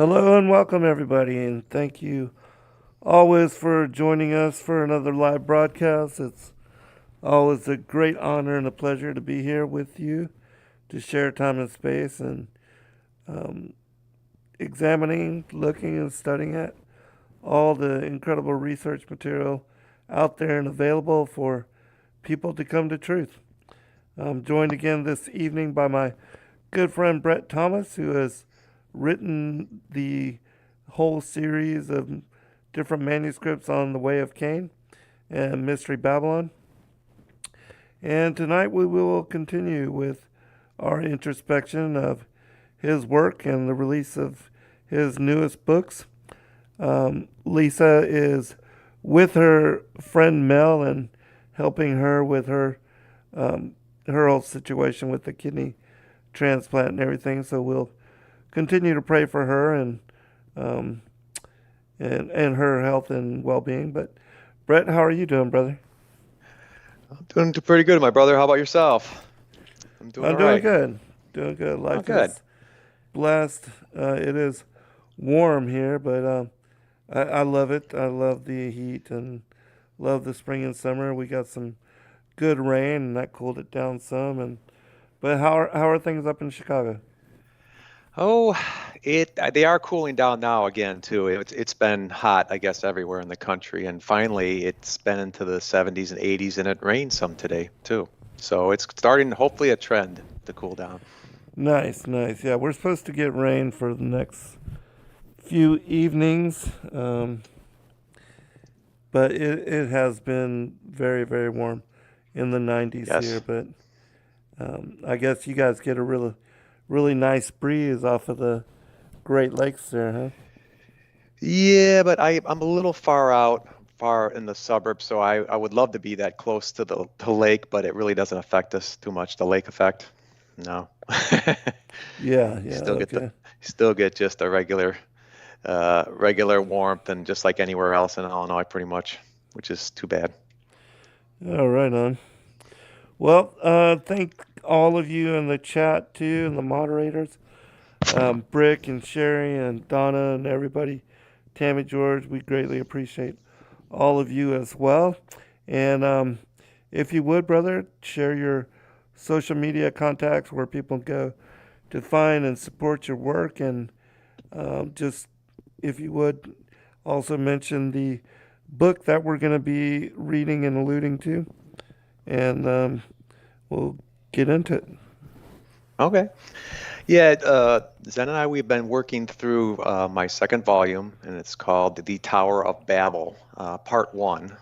Hello and welcome, everybody, and thank you always for joining us for another live broadcast. It's always a great honor and a pleasure to be here with you to share time and space and um, examining, looking, and studying at all the incredible research material out there and available for people to come to truth. I'm joined again this evening by my good friend Brett Thomas, who has written the whole series of different manuscripts on the Way of Cain and Mystery Babylon. And tonight we will continue with our introspection of his work and the release of his newest books. Lisa is with her friend Mel and helping her with her whole situation with the kidney transplant and everything. So we'll continue to pray for her um, and her health and well-being. But Brett, how are you doing, brother? I'm doing pretty good, my brother. How about yourself? I'm doing I'm all doing right. good. Doing good. Oh, Life good. is blessed. It is warm here, but I love it. I love the heat and love the spring and summer. We got some good rain, and that cooled it down some. But how are things up in Chicago? Oh, they are cooling down now again too. It's been hot, I guess, everywhere in the country, and finally it's been into the 70s and 80s, and it rained some today too. So it's starting, hopefully, a trend to cool down. Nice, nice. Yeah, we're supposed to get rain for the next few evenings, but it has been very, very warm in the 90s here. Yes. But I guess you guys get a really nice breeze off of the Great Lakes there, huh? Yeah, but I'm a little far out, far in the suburbs, so I would love to be that close to the lake, but it really doesn't affect us too much, the lake effect. No. Yeah, You yeah, still get the okay. still get just a regular warmth and just like anywhere else in Illinois pretty much, which is too bad. All right, on. Well, thank all of you in the chat too, and the moderators, Brick and Sherry and Donna and everybody, Tammy George. We greatly appreciate all of you as well. And if you would, brother, share your social media contacts where people go to find and support your work. And just if you would also mention the book that we're going to be reading and alluding to, and we'll get into it. Okay. Yeah, Zen and I, we've been working through my second volume, and it's called The Tower of Babel, Part One.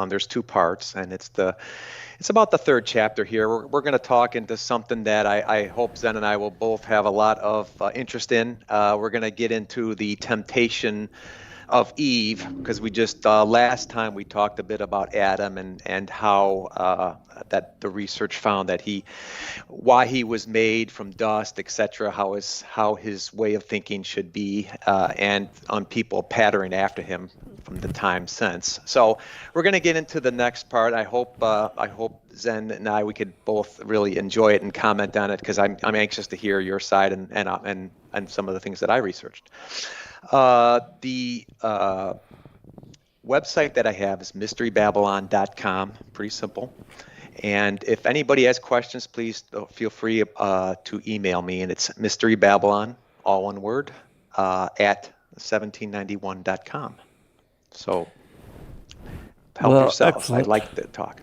There's two parts, and it's about the third chapter here. We're going to talk into something that I hope Zen and I will both have a lot of interest in. We're going to get into the temptation of Eve, because we just last time we talked a bit about Adam and how that the research found that why he was made from dust, etc. How his way of thinking should be, and on people patterning after him from the time since. So we're going to get into the next part. I hope Zen and I, we could both really enjoy it and comment on it, because I'm anxious to hear your side and some of the things that I researched. The website that I have is mysterybabylon.com. Pretty simple. And if anybody has questions, please feel free to email me. And it's mysterybabylon, all one word, at 1791.com. So help Well, yourselves. I'd excellent. like to talk.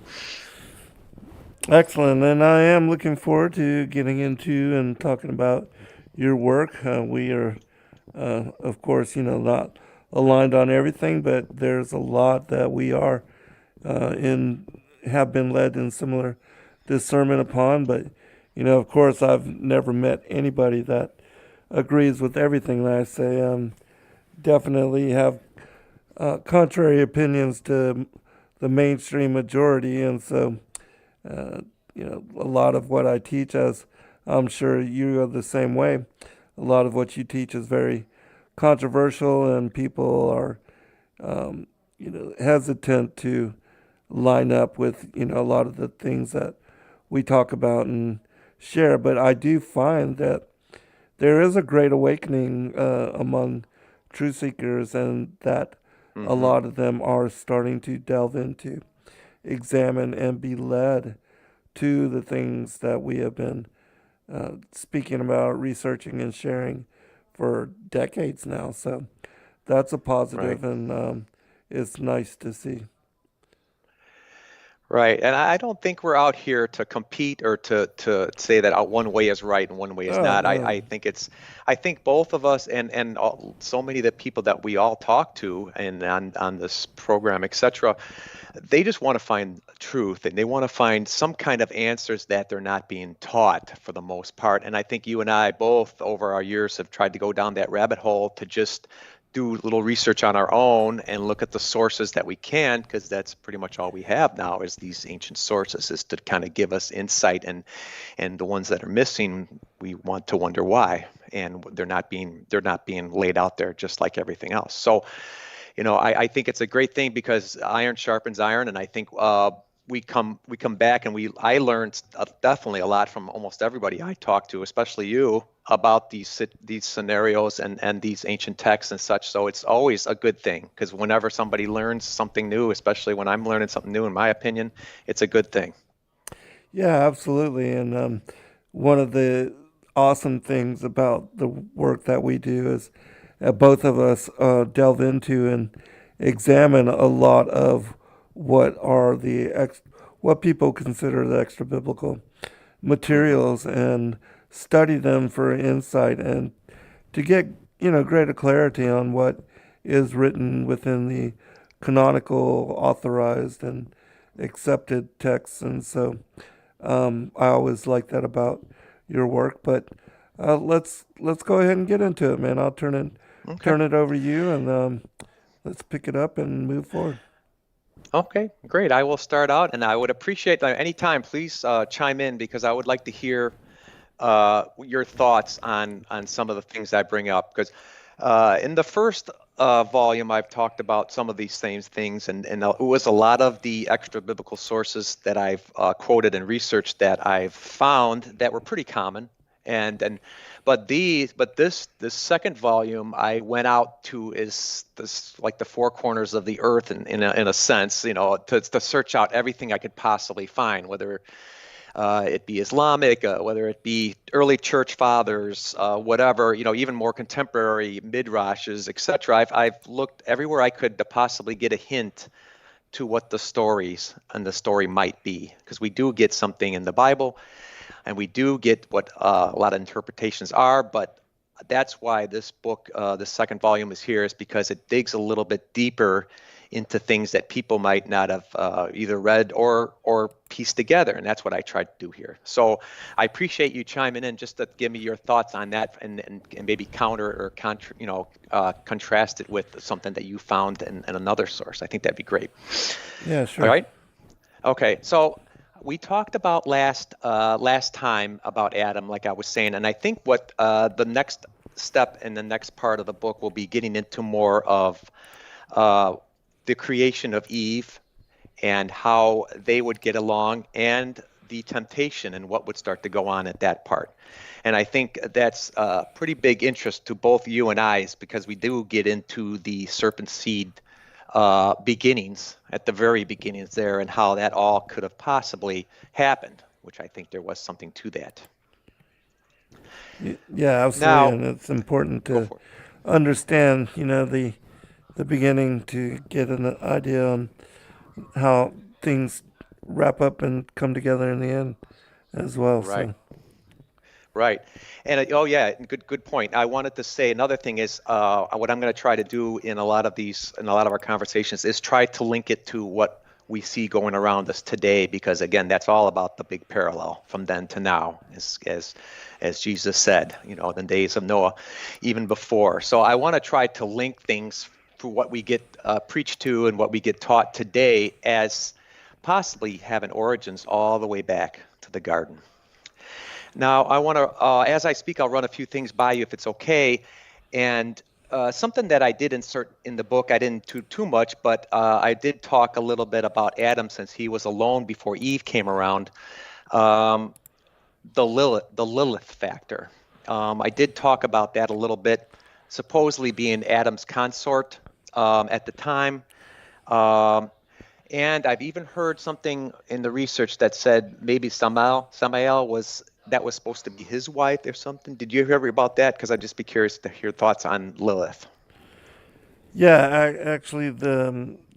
Excellent. And I am looking forward to getting into and talking about your work. We are, of course, not aligned on everything, but there's a lot that we are in have been led in similar discernment upon. But of course, I've never met anybody that agrees with everything that I say. Definitely have contrary opinions to the mainstream majority, and so uh, a lot of what I teach, as I'm sure you are the same way. A lot of what you teach is very controversial, and people are hesitant to line up with a lot of the things that we talk about and share. But I do find that there is a great awakening among truth seekers, and that a Hmm. lot of them are starting to delve into, examine, and be led to the things that we have been speaking about, researching, and sharing for decades now. So that's a Right. positive, and it's nice to see. Right. And I don't think we're out here to compete or to say that one way is right and one way is Oh, not. no. I think both of us and so many of the people that we all talk to and on this program, etc., they just want to find truth and they want to find some kind of answers that they're not being taught for the most part. And I think you and I both over our years have tried to go down that rabbit hole to just do a little research on our own and look at the sources that we can, because that's pretty much all we have now is these ancient sources, is to kind of give us insight, and the ones that are missing, we want to wonder why, and they're not being laid out there just like everything else. So I think it's a great thing because iron sharpens iron, and I think we come back and I learned definitely a lot from almost everybody I talked to, especially you, about these scenarios and these ancient texts and such. So it's always a good thing because whenever somebody learns something new, especially when I'm learning something new, in my opinion, it's a good thing. Yeah, absolutely. And one of the awesome things about the work that we do is both of us delve into and examine a lot of what are what people consider the extra biblical Hmm. materials, and study them for insight and to get greater clarity on what is written within the canonical, authorized, and accepted texts. And so I always like that about your work. But let's go ahead and get into it, man. I'll Okay. turn it over to you, and let's pick it up and move forward. Okay, great. I will start out, and I would appreciate any time. Please chime in because I would like to hear your thoughts on some of the things I bring up. Because in the first volume, I've talked about some of these same things, and it was a lot of the extra biblical sources that I've quoted and researched that I've found that were pretty common. And but this second volume I went out to is this like the four corners of the earth in a sense, to search out everything I could possibly find, whether it be Islamic, whether it be early church fathers, whatever, even more contemporary midrashes, etc. I've looked everywhere I could to possibly get a hint to what the stories and the story might be, because we do get something in the Bible, and we do get what a lot of interpretations are, but that's why this book, the second volume, is here, is because it digs a little bit deeper into things that people might not have either read or pieced together, and that's what I tried to do here. So I appreciate you chiming in just to give me your thoughts on that, and maybe counter or contrast it with something that you found in another source. I think that'd be great. Yeah, All sure. right. Okay, so we talked about last time about Adam, like I was saying, and I think what the next step in the next part of the book will be getting into more of uh, the creation of Eve and how they would get along, and the temptation and what would start to go on at that part. And I think that's a pretty big interest to both you and I, is because we do get into the serpent seed beginnings, at the very beginnings there, and how that all could have possibly happened, which I think there was something to that. Yeah, absolutely. Now, And it's important go to for it. understand, the beginning to get an idea on how things wrap up and come together in the end as well. Right. So, Right. And oh yeah, good point. I wanted to say another thing is what I'm going to try to do in a lot of our conversations is try to link it to what we see going around us today, because again, that's all about the big parallel from then to now, as Jesus said, the days of Noah, even before. So I want to try to link things for what we get preached to and what we get taught today as possibly having origins all the way back to the garden. Now, I want to, as I speak, I'll run a few things by you if it's okay. And something that I did insert in the book, I didn't do too much, but I did talk a little bit about Adam, since he was alone before Eve came around. Um, the Lilith factor. I did talk about that a little bit, supposedly being Adam's consort at the time. Um, and I've even heard something in the research that said maybe Samael was supposed to be his wife or something. Did you hear about that? Because I'd just be curious to hear thoughts on Lilith. Yeah, actually,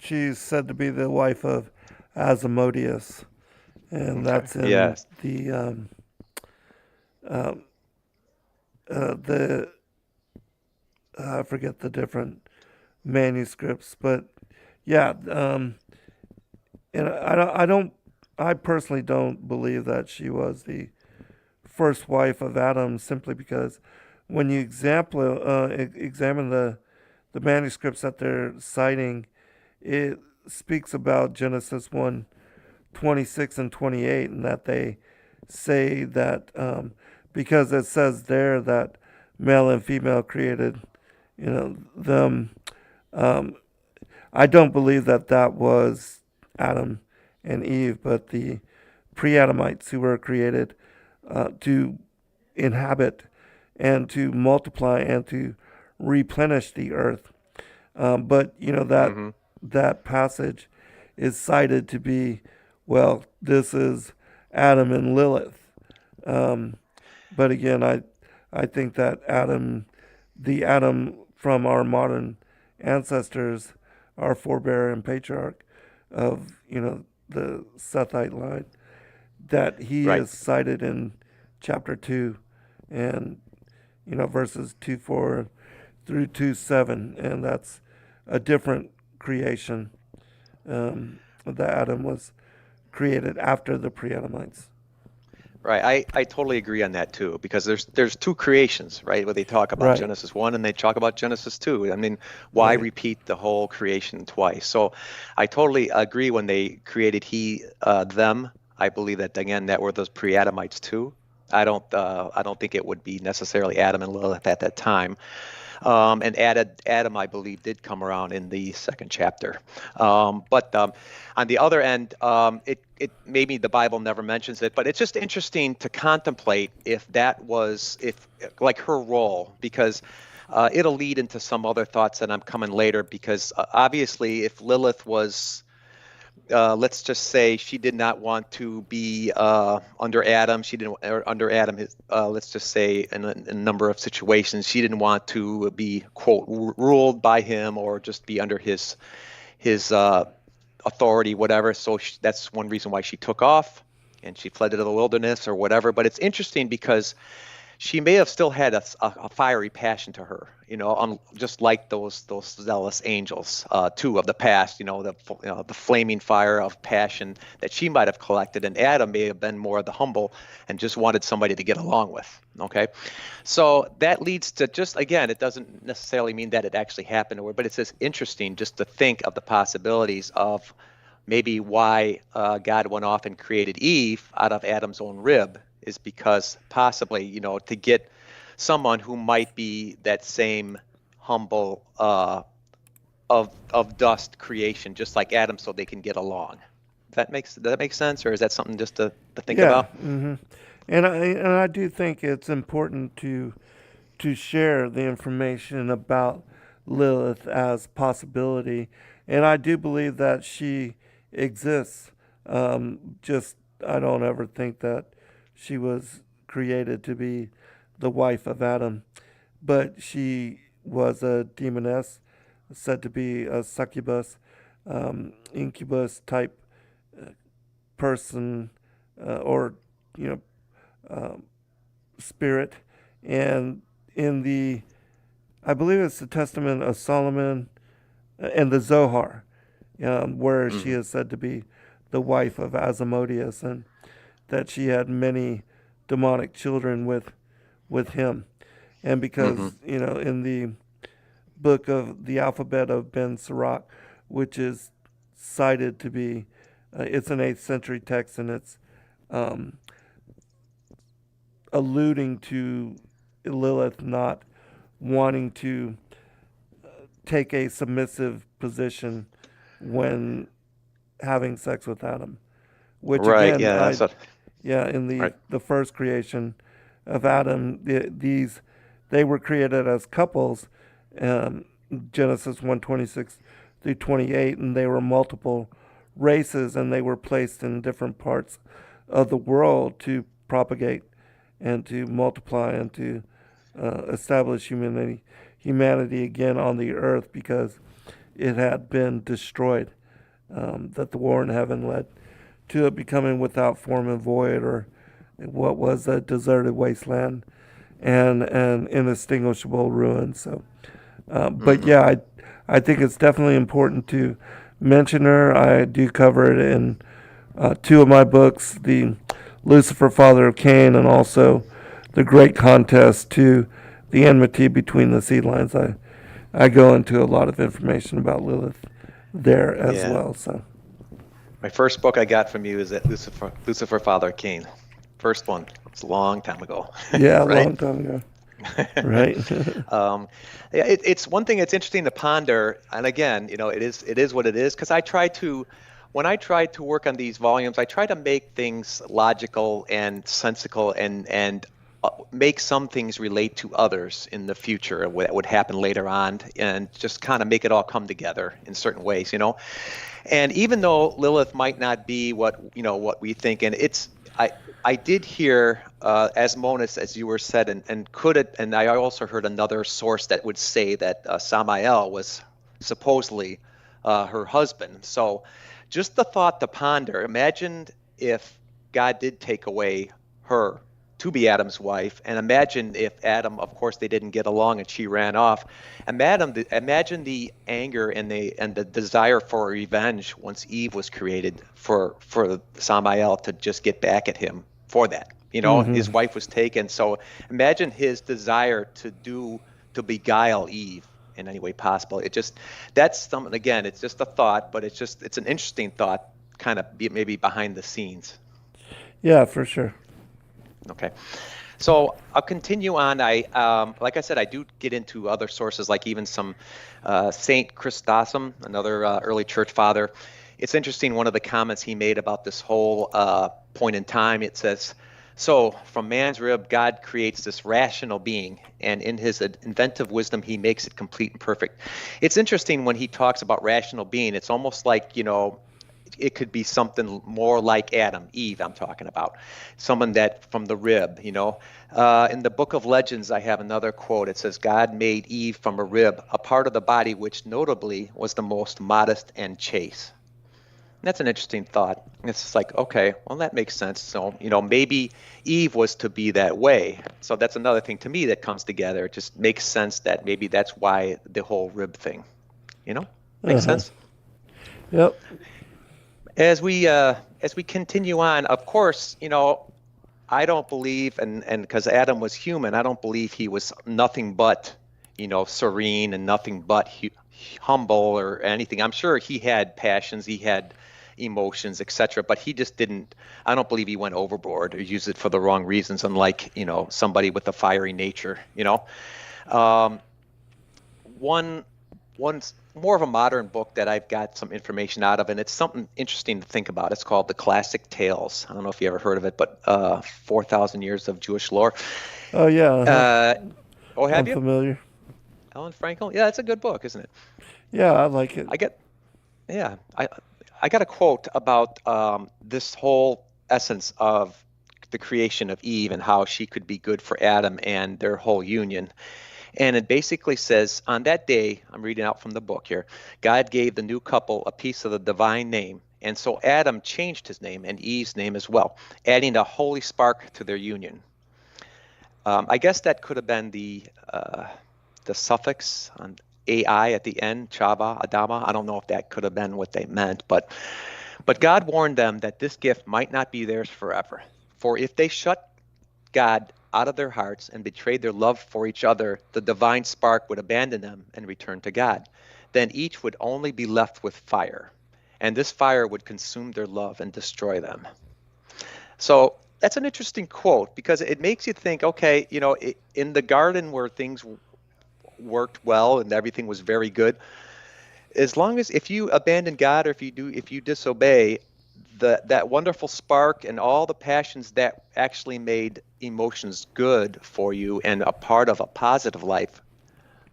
she's said to be the wife of Asmodeus, and Okay. that's in Yes. um, the I forget the different manuscripts, but yeah, and I personally don't believe that she was the first wife of Adam, simply because when you examine the manuscripts that they're citing, it speaks about Genesis 1:26 and 28, and that they say that because it says there that male and female created, them. Um, I don't believe that that was Adam and Eve, but the pre-Adamites who were created to inhabit and to multiply and to replenish the earth. But Mm-hmm. that passage is cited to be, well, this is Adam and Lilith. Um, but again, I think that the Adam from our modern ancestors, our forebear and patriarch of the Sethite line, that he Right. is cited in chapter 2 and verses 2:4 through 2:7, and that's a different creation. The Adam was created after the pre-Adamites. Right. I totally agree on that too, because there's two creations, right? Where they talk about Right, Genesis 1 and they talk about Genesis 2. I mean, why right, repeat the whole creation twice? So I totally agree when they created them. I believe that again that were those pre-Adamites too. I don't think it would be necessarily Adam and Lilith at that time. And Adam, I believe, did come around in the second chapter. But on the other end, it maybe the Bible never mentions it, but it's just interesting to contemplate if like her role, because it'll lead into some other thoughts that I'm coming later. Because obviously, if Lilith was let's just say she did not want to be under Adam. She didn't under Adam. Let's just say in a number of situations, she didn't want to be quote ruled by him or just be under his authority, whatever. So that's one reason why she took off and she fled to the wilderness or whatever. But it's interesting because she may have still had a fiery passion to her, just like those zealous angels too of the past, the flaming fire of passion that she might have collected, and Adam may have been more the humble and just wanted somebody to get along with. Okay, so that leads to just again, it doesn't necessarily mean that it actually happened, but it's just interesting just to think of the possibilities of maybe why God went off and created Eve out of Adam's own rib is because possibly, to get someone who might be that same humble of dust creation, just like Adam, so they can get along. Does that make sense, or is that something just to think yeah, about? and I do think it's important to share the information about Lilith as possibility, and I do believe that she exists. Just I don't ever think that she was created to be the wife of Adam, but she was a demoness, said to be a succubus, incubus type person, or you know spirit, and in the I believe it's the Testament of Solomon and the Zohar, where she Hmm. is said to be the wife of Asmodeus, and that she had many demonic children with him. And Hmm. because, in the book of the alphabet of Ben Sirach, which is cited to be, it's an 8th century text, and it's um, alluding to Lilith not wanting to take a submissive position when having sex with Adam. Which Right. again, Yeah. That's what. in Right. the first creation of Adam, they were created as couples, um, Genesis 1:26 through 28, and they were multiple races, and they were placed in different parts of the world to propagate and to multiply and to establish humanity again on the earth because it had been destroyed. That the war in heaven led to it becoming without form and void, or what was a deserted wasteland and an inextinguishable ruin. So, but Hmm. yeah, I think it's definitely important to mention her. I do cover it in two of my books, the Lucifer, Father of Cain, and also the Great Contest to the enmity between the seed lines. I go into a lot of information about Lilith there as Yeah. well. So My first book I got from you is that Lucifer, Father Cain. First one. It's a long time ago, yeah, a right? long time ago, right? um, yeah, it's one thing that's interesting to ponder, and again, it is what it is. Because when I try to work on these volumes, I try to make things logical and sensical, and make some things relate to others in the future that would happen later on, and just kind of make it all come together in certain ways. And even though Lilith might not be what we think, and I did hear as Monas, as you were said, and could it, and I also heard another source that would say that Samael was supposedly her husband. So just the thought to ponder. Imagine if God did take away her to be Adam's wife, and imagine if Adam, of course, they didn't get along and she ran off. Imagine the anger and the desire for revenge once Eve was created for Samael to just get back at him for that. Hmm. His wife was taken. So imagine his desire to beguile Eve in any way possible. That's something, again, it's just a thought, but it's an interesting thought, kind of maybe behind the scenes. Yeah, for sure. Okay. So I'll continue on. Like I said, I do get into other sources, like even some Saint Chrysostom, another early church father. It's interesting. One of the comments he made about this whole point in time. It says, "So from man's rib, God creates this rational being, and in His inventive wisdom, He makes it complete and perfect." It's interesting when he talks about rational being. It's almost like it could be something more like Adam, Eve, I'm talking about, someone that from the rib. In the book of Legends, I have another quote. It says, God made Eve from a rib, a part of the body which notably was the most modest and chaste. And that's an interesting thought. It's just like, okay, well, that makes sense. So, maybe Eve was to be that way. So that's another thing to me that comes together. It just makes sense that maybe that's why the whole rib thing, you know, Uh makes huh. sense. Yep. As we continue on, of course, I don't believe, and because Adam was human, I don't believe he was nothing but, serene and nothing but humble or anything. I'm sure he had passions, he had emotions, etc. But he just didn't. I don't believe he went overboard or used it for the wrong reasons. Unlike somebody with a fiery nature. Um, one one's more of a modern book that I've got some information out of, and it's something interesting to think about. It's called The Classic Tales. I don't know if you ever heard of it, but 4,000 years of Jewish lore. Oh yeah. Uh-huh. Uh, oh, I'm have you? familiar. Ellen Frankel? Yeah, it's a good book, isn't it? Yeah, I like it. I get, yeah, I got a quote about this whole essence of the creation of Eve and how she could be good for Adam and their whole union. And it basically says, on that day, I'm reading out from the book here, God gave the new couple a piece of the divine name. And so Adam changed his name and Eve's name as well, adding a holy spark to their union. I guess that could have been the suffix on AI at the end, Chava, Adama. I don't know if that could have been what they meant, but God warned them that this gift might not be theirs forever. For if they shut God out of their hearts and betrayed their love for each other, the divine spark would abandon them and return to God. Then each would only be left with fire, and this fire would consume their love and destroy them. So that's an interesting quote because it makes you think, okay, in the garden where things worked well and everything was very good, as long as if you abandon God or if you disobey, that wonderful spark and all the passions that actually made emotions good for you and a part of a positive life,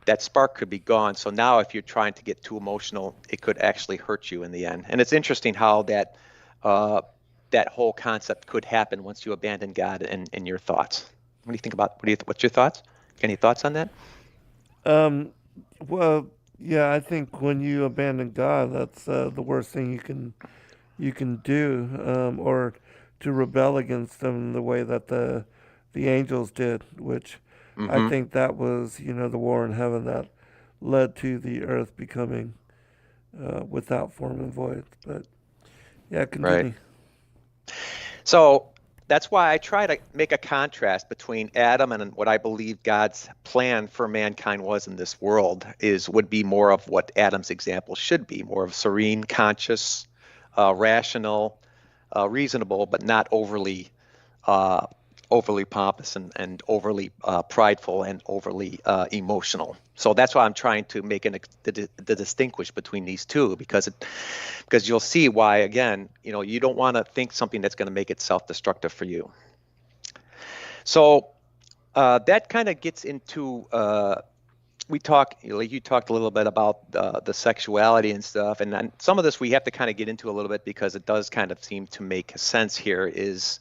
that spark could be gone. So now if you're trying to get too emotional, it could actually hurt you in the end. And it's interesting how that that whole concept could happen once you abandon God and your thoughts. What do you think about? What's your thoughts? Any thoughts on that? Um, well, yeah, I think when you abandon God, that's the worst thing you can do, or to rebel against Him the way that the angels did, which I Mm-hmm. think that was, the war in heaven that led to the earth becoming without form and void. But yeah, Right. continue. So that's why I try to make a contrast between Adam and what I believe God's plan for mankind was in this world would be more of what Adam's example should be, more of serene, conscious, rational, reasonable, but not uh, overly pompous and overly prideful and overly emotional. So that's why I'm trying to make the distinguish between these two, because you'll see why, again, you don't want to think something that's going to make it self-destructive for you. So that kind of gets into you talked a little bit about the sexuality and stuff, and some of this we have to kind of get into a little bit because it does kind of seem to make sense here. Is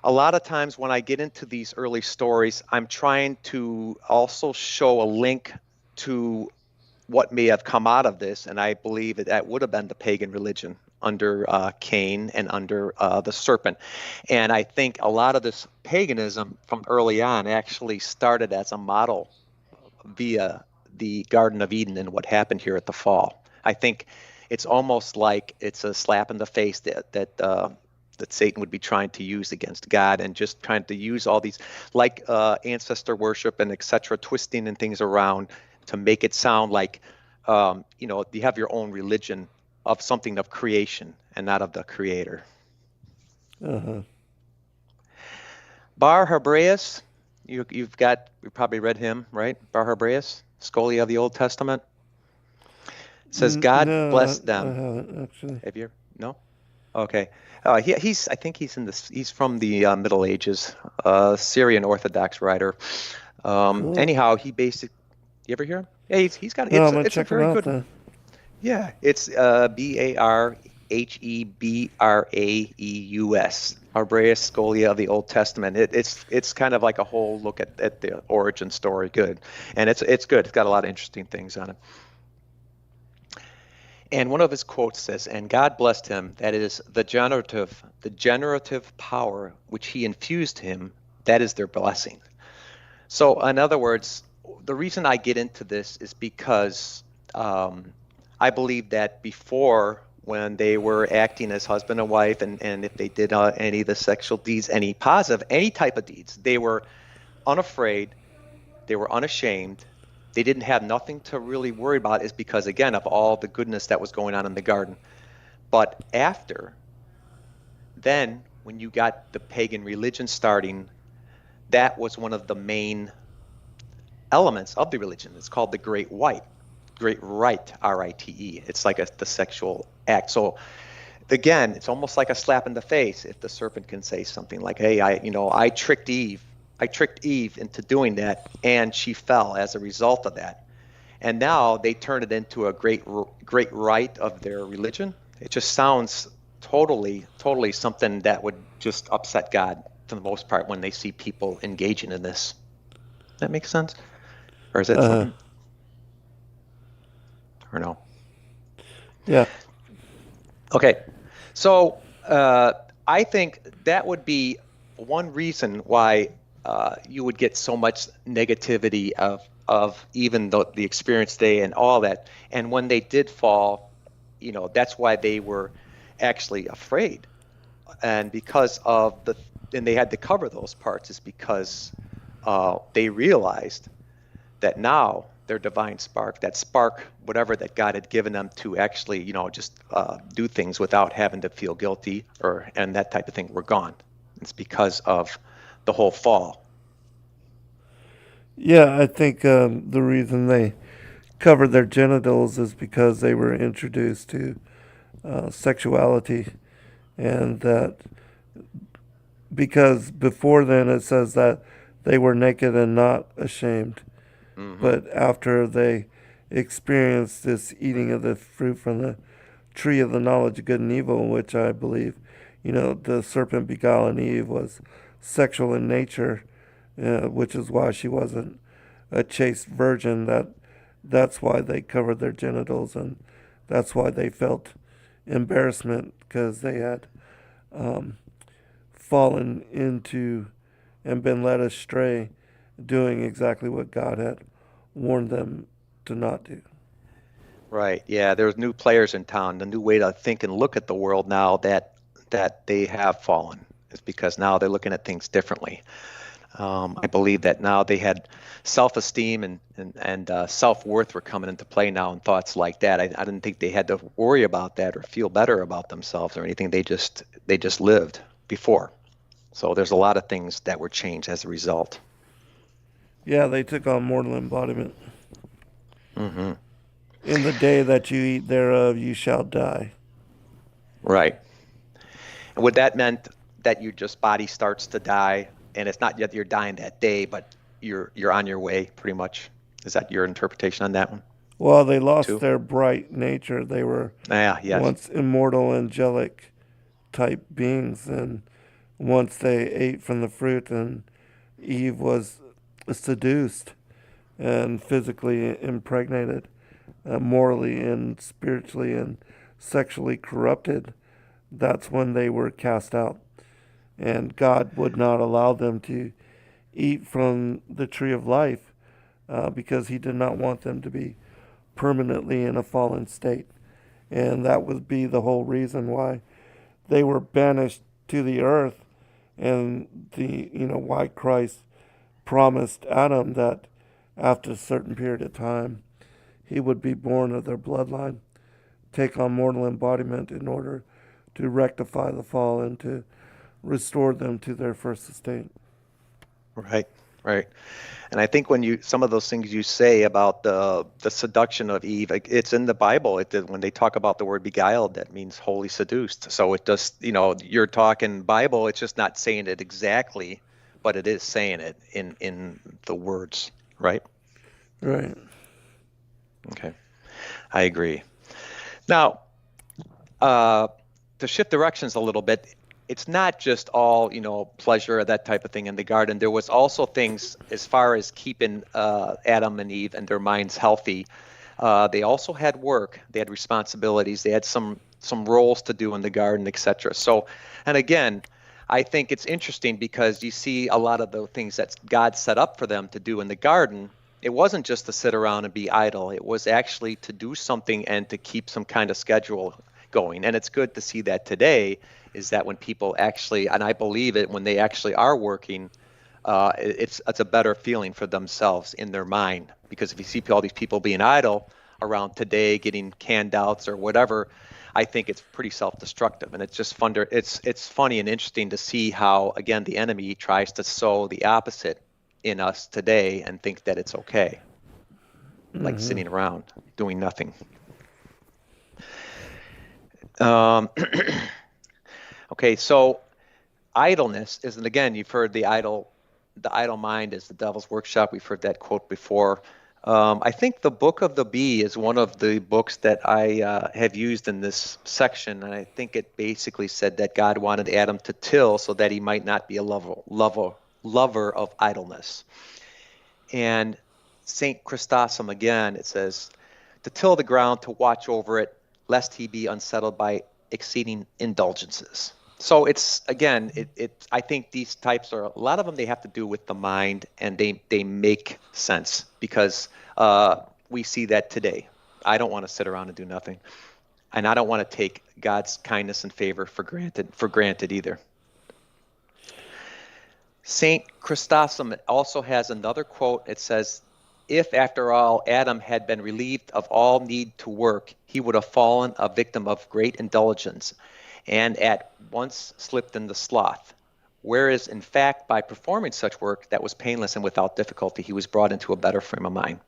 a lot of times when I get into these early stories, I'm trying to also show a link to what may have come out of this, and I believe that would have been the pagan religion under Cain and under the serpent. And I think a lot of this paganism from early on actually started as a model via the Garden of Eden and what happened here at the fall. I think it's almost like it's a slap in the face that Satan would be trying to use against God, and just trying to use all these, like ancestor worship and etc., twisting and things around to make it sound like you have your own religion of something of creation and not of the creator. Uh-huh. Bar Hebraeus, you probably read him, right? Bar Hebraeus, Scholia of the Old Testament. It says God No, blessed I them. haven't actually. Have you? No? Okay. I think he's from the Middle Ages, Syrian Orthodox writer. Cool. Anyhow, you ever hear him? Yeah, he's got No, I'm gonna it's a check him very out good. then. Yeah, it's Barhebraeus, Hebraeus Scholia of the Old Testament. It's kind of like a whole look at the origin story. Good, and it's good. It's got a lot of interesting things on it. And one of his quotes says, "And God blessed him, that is the generative power which he infused him, that is their blessing." So, in other words, the reason I get into this is because I believe that before, when they were acting as husband and wife, and if they did any of the sexual deeds, any positive, any type of deeds, they were unafraid, they were unashamed, they didn't have nothing to really worry about, is because, again, of all the goodness that was going on in the garden. But after, then, when you got the pagan religion starting, that was one of the main elements of the religion. It's called the Great Rite, R-I-T-E. It's like the sexual act. So again, it's almost like a slap in the face if the serpent can say something like, "Hey, I tricked Eve. I tricked Eve into doing that, and she fell as a result of that." And now they turn it into a great rite of their religion. It just sounds totally something that would just upset God for the most part when they see people engaging in this. That makes sense? Or is that Uh-huh. something? Or no? Yeah. Okay. So I think that would be one reason why you would get so much negativity of even the experience day and all that. And when they did fall, that's why they were actually afraid. And because of and they had to cover those parts, is because they realized that now their divine spark, that spark, whatever that God had given them to actually, just do things without having to feel guilty and that type of thing, were gone. It's because of the whole fall. Yeah, I think the reason they covered their genitals is because they were introduced to sexuality, and that because before then it says that they were naked and not ashamed, But after they experienced this eating of the fruit from the tree of the knowledge of good and evil, which I believe, the serpent beguiling Eve was sexual in nature, which is why she wasn't a chaste virgin. That's why they covered their genitals, and that's why they felt embarrassment, because they had fallen into and been led astray, doing exactly what God had warned them to not do. Right. Yeah, there's new players in town. The new way to think and look at the world now that they have fallen is because now they're looking at things differently. I believe that now they had self-esteem and self-worth were coming into play now, and thoughts like that. I didn't think they had to worry about that or feel better about themselves or anything. They just lived before. So there's a lot of things that were changed as a result. Yeah, they took on mortal embodiment. Mm-hmm. In the day that you eat thereof, you shall die. Right. And would that meant that your just body starts to die, and it's not yet you're dying that day, but you're on your way, pretty much? Is that your interpretation on that one? Well, they lost Too? their bright nature. They were Yeah, yes. once immortal, angelic type beings, and once they ate from the fruit, and Eve was seduced and physically impregnated, morally and spiritually and sexually corrupted, that's when they were cast out. And God would not allow them to eat from the tree of life, because He did not want them to be permanently in a fallen state. And that would be the whole reason why they were banished to the earth, and why Christ promised Adam that after a certain period of time he would be born of their bloodline, take on mortal embodiment in order to rectify the fall and to restore them to their first estate. Right, right. And I think when some of those things you say about the seduction of Eve, it's in the Bible. When they talk about the word beguiled, that means wholly seduced. So it just, you're talking Bible. It's just not saying it exactly, but it is saying it in the words, right? Right. Okay, I agree. Now, to shift directions a little bit, it's not just all, pleasure, that type of thing in the garden. There was also things as far as keeping Adam and Eve and their minds healthy. They also had work. They had responsibilities. They had some roles to do in the garden, etc. So, and again, I think it's interesting because you see a lot of the things that God set up for them to do in the garden. It wasn't just to sit around and be idle. It was actually to do something and to keep some kind of schedule going. And it's good to see that today, is that when people actually, and I believe it, when they actually are working, it's a better feeling for themselves in their mind. Because if you see all these people being idle around today, getting handouts or whatever, I think it's pretty self-destructive. And it's just fun. It's funny and interesting to see how, again, the enemy tries to sow the opposite in us today and think that it's okay, like sitting around doing nothing. Okay, so idleness is, and again, you've heard the idle mind is the devil's workshop. We've heard that quote before. I think the Book of the Bee is one of the books that I have used in this section, and I think it basically said that God wanted Adam to till so that he might not be a lover of idleness. And St. Chrysostom, again, it says, to till the ground, to watch over it, lest he be unsettled by exceeding indulgences. So it's, again, I think these types are, a lot of them, they have to do with the mind, and they make sense because we see that today. I don't want to sit around and do nothing. And I don't want to take God's kindness and favor for granted either. St. Chrysostom also has another quote. It says, if after all Adam had been relieved of all need to work, he would have fallen a victim of great indulgence and at once slipped into sloth. Whereas, in fact, by performing such work that was painless and without difficulty, he was brought into a better frame of mind.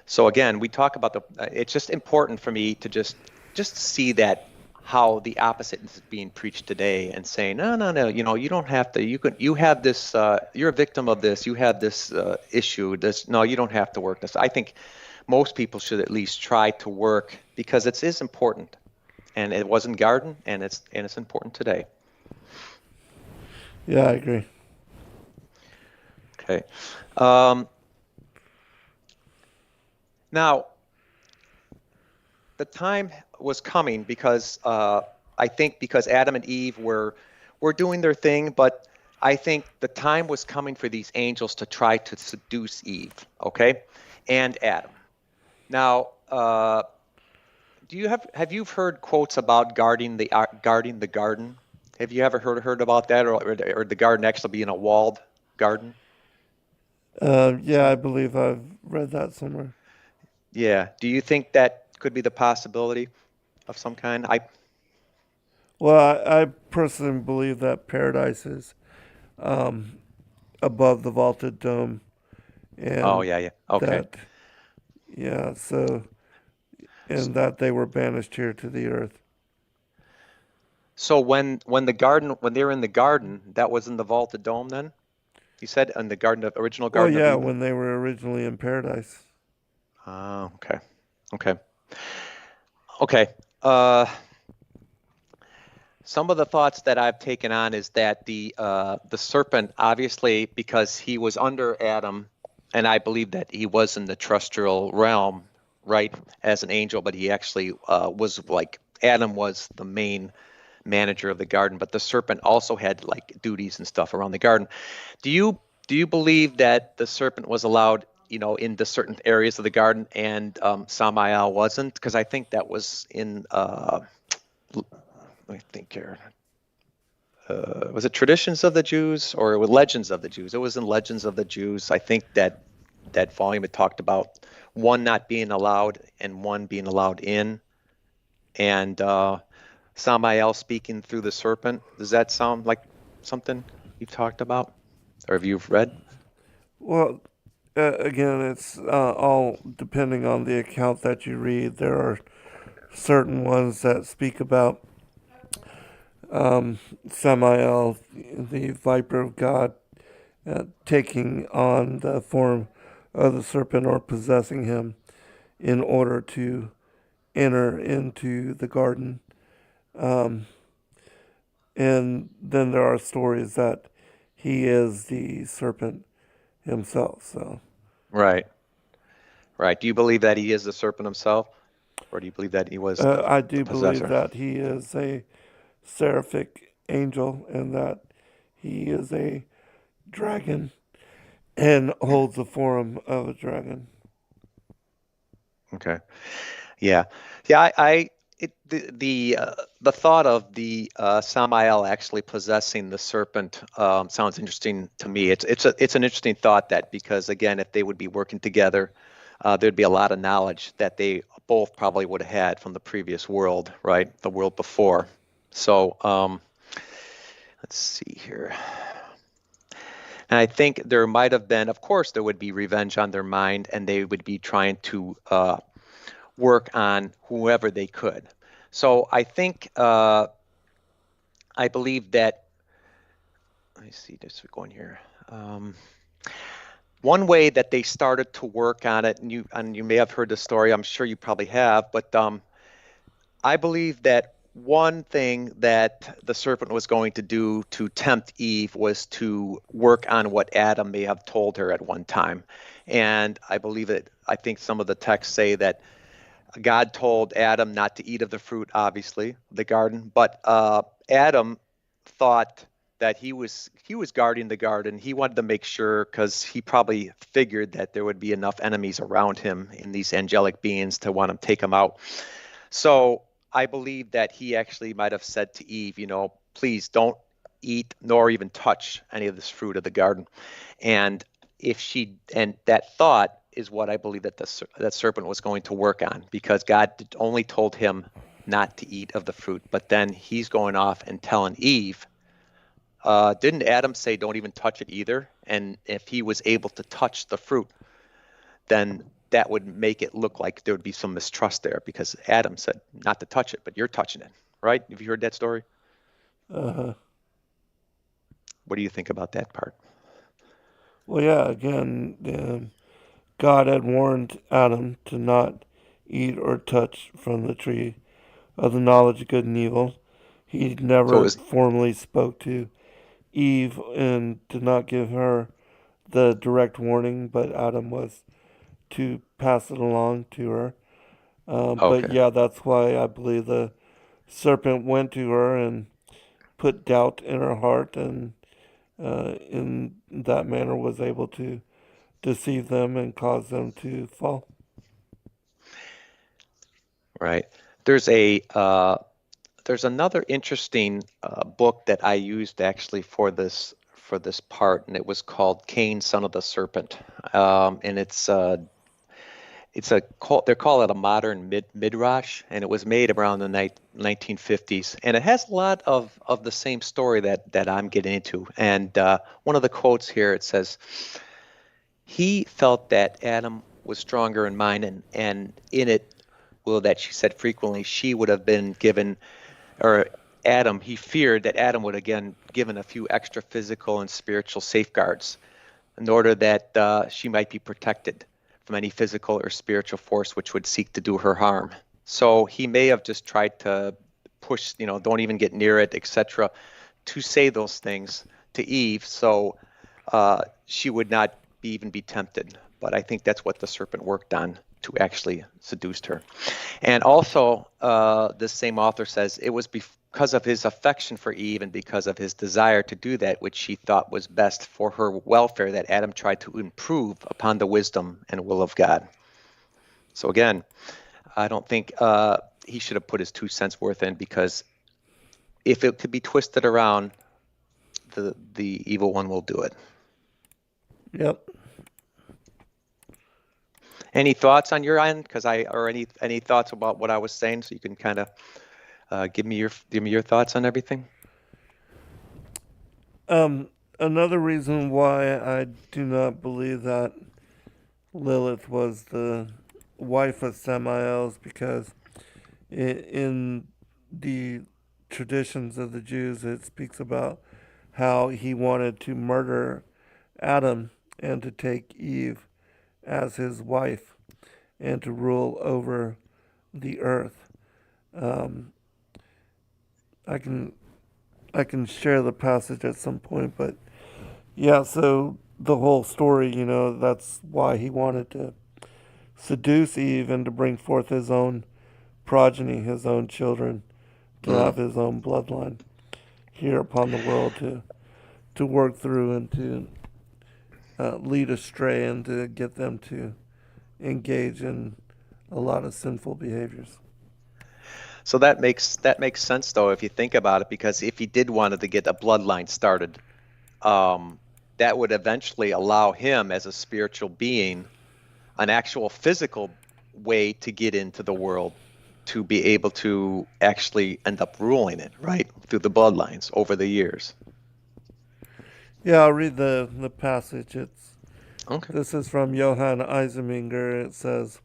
So again, we talk about it's just important for me to just see that how the opposite is being preached today and saying, no, no, no, you don't have to, you have this, you're a victim of this, you have this issue, no, you don't have to work this. I think most people should at least try to work because it is important. And it was in garden, and it's important today. Yeah, I agree. Okay. Now, the time was coming because I think because Adam and Eve were doing their thing, but I think the time was coming for these angels to try to seduce Eve, okay, and Adam. Now, have you heard quotes about guarding the garden? Have you ever heard about that, or the garden actually being a walled garden? Yeah, I believe I've read that somewhere. Yeah. Do you think that could be the possibility of some kind? Well, I personally believe that paradise is above the vaulted dome, Oh, and yeah, yeah. Okay. that, yeah, so, and that they were banished here to the earth. So when they were in the garden, that was in the vaulted dome then? You said in the original Well, Garden of yeah, Eden? when they were originally in paradise. Oh, okay. Okay. Okay. Uh, some of the thoughts that I've taken on is that the serpent, obviously, because he was under Adam, and I believe that he was in the terrestrial realm, right, as an angel, but he actually was like Adam was the main manager of the garden, but the serpent also had like duties and stuff around the garden. Do you believe that the serpent was allowed, into certain areas of the garden and Samael wasn't? Because I think that was in let me think here. Was it Traditions of the Jews or Legends of the Jews? It was in Legends of the Jews. I think that volume it talked about one not being allowed and one being allowed in, and Samael speaking through the serpent. Does that sound like something you've talked about or have you read? Well, again, it's all depending on the account that you read. There are certain ones that speak about Samael, the viper of God, taking on the form of the serpent or possessing him in order to enter into the garden. Um, and then there are stories that he is the serpent himself. So, Right, right. Do you believe that he is the serpent himself, or do you believe that he was I the do believe possessor? that he is a seraphic angel and that he is a dragon and holds the form of a dragon. Okay. Yeah, yeah. The thought of the Samael actually possessing the serpent sounds interesting to me. It's an interesting thought that because again, if they would be working together, there'd be a lot of knowledge that they both probably would have had from the previous world, right? The world before. So let's see here. And I think there might have been, of course, there would be revenge on their mind, and they would be trying to work on whoever they could. So I think I believe that. Let me see, just going here. One way that they started to work on it, and you may have heard the story. I'm sure you probably have, but I believe that one thing that the serpent was going to do to tempt Eve was to work on what Adam may have told her at one time. And I believe it. I think some of the texts say that God told Adam not to eat of the fruit, obviously, the garden, but Adam thought that he was guarding the garden. He wanted to make sure because he probably figured that there would be enough enemies around him in these angelic beings to want to take him out. So I believe that he actually might have said to Eve, please don't eat nor even touch any of this fruit of the garden. And that thought is what I believe that that serpent was going to work on, because God only told him not to eat of the fruit, but then he's going off and telling Eve, didn't Adam say don't even touch it either? And if he was able to touch the fruit, then that would make it look like there would be some mistrust there, because Adam said not to touch it, but you're touching it. right? Have you heard that story? Uh-huh. What do you think about that part? Well, yeah, again, God had warned Adam to not eat or touch from the tree of the knowledge of good and evil. He So it never was formally spoke to Eve and did not give her the direct warning, but Adam was to pass it along to her. But okay, yeah, that's why I believe the serpent went to her and put doubt in her heart, and in that manner was able to deceive them and cause them to fall. right. There's a there's another interesting book that I used actually for this part, and it was called Cain, Son of the Serpent, and they call it a modern midrash, and it was made around the 1950s, and it has a lot of the same story that I'm getting into. And one of the quotes here, it says, "He felt that Adam was stronger in mind, and in it, well, that she said frequently, she would have been given, or Adam, he feared that Adam would again given a few extra physical and spiritual safeguards in order that she might be protected from any physical or spiritual force which would seek to do her harm. So he may have just tried to push, don't even get near it, etc., to say those things to Eve, so she would not even be tempted. But I think that's what the serpent worked on to actually seduce her. And also, this same author says it was because of his affection for Eve and because of his desire to do that which she thought was best for her welfare that Adam tried to improve upon the wisdom and will of God. So again, I don't think he should have put his 2 cents worth in, because if it could be twisted around, the evil one will do it. Yep. Any thoughts on your end? Or any thoughts about what I was saying, so you can kind of give me your thoughts on everything. Another reason why I do not believe that Lilith was the wife of Samael is because in the traditions of the Jews, it speaks about how he wanted to murder Adam and to take Eve as his wife and to rule over the earth. Um, I can I can share the passage at some point, but yeah. So the whole story, that's why he wanted to seduce Eve and to bring forth his own progeny, his own children, to Mm. have his own bloodline here upon the world to work through and to lead astray and to get them to engage in a lot of sinful behaviors. So that makes sense, though, if you think about it, because if he did wanted to get a bloodline started, um, that would eventually allow him as a spiritual being an actual physical way to get into the world, to be able to actually end up ruling it, right? Through the bloodlines over the years. Yeah, I'll read the passage. Okay. This is from Johann Eiseminger. It says,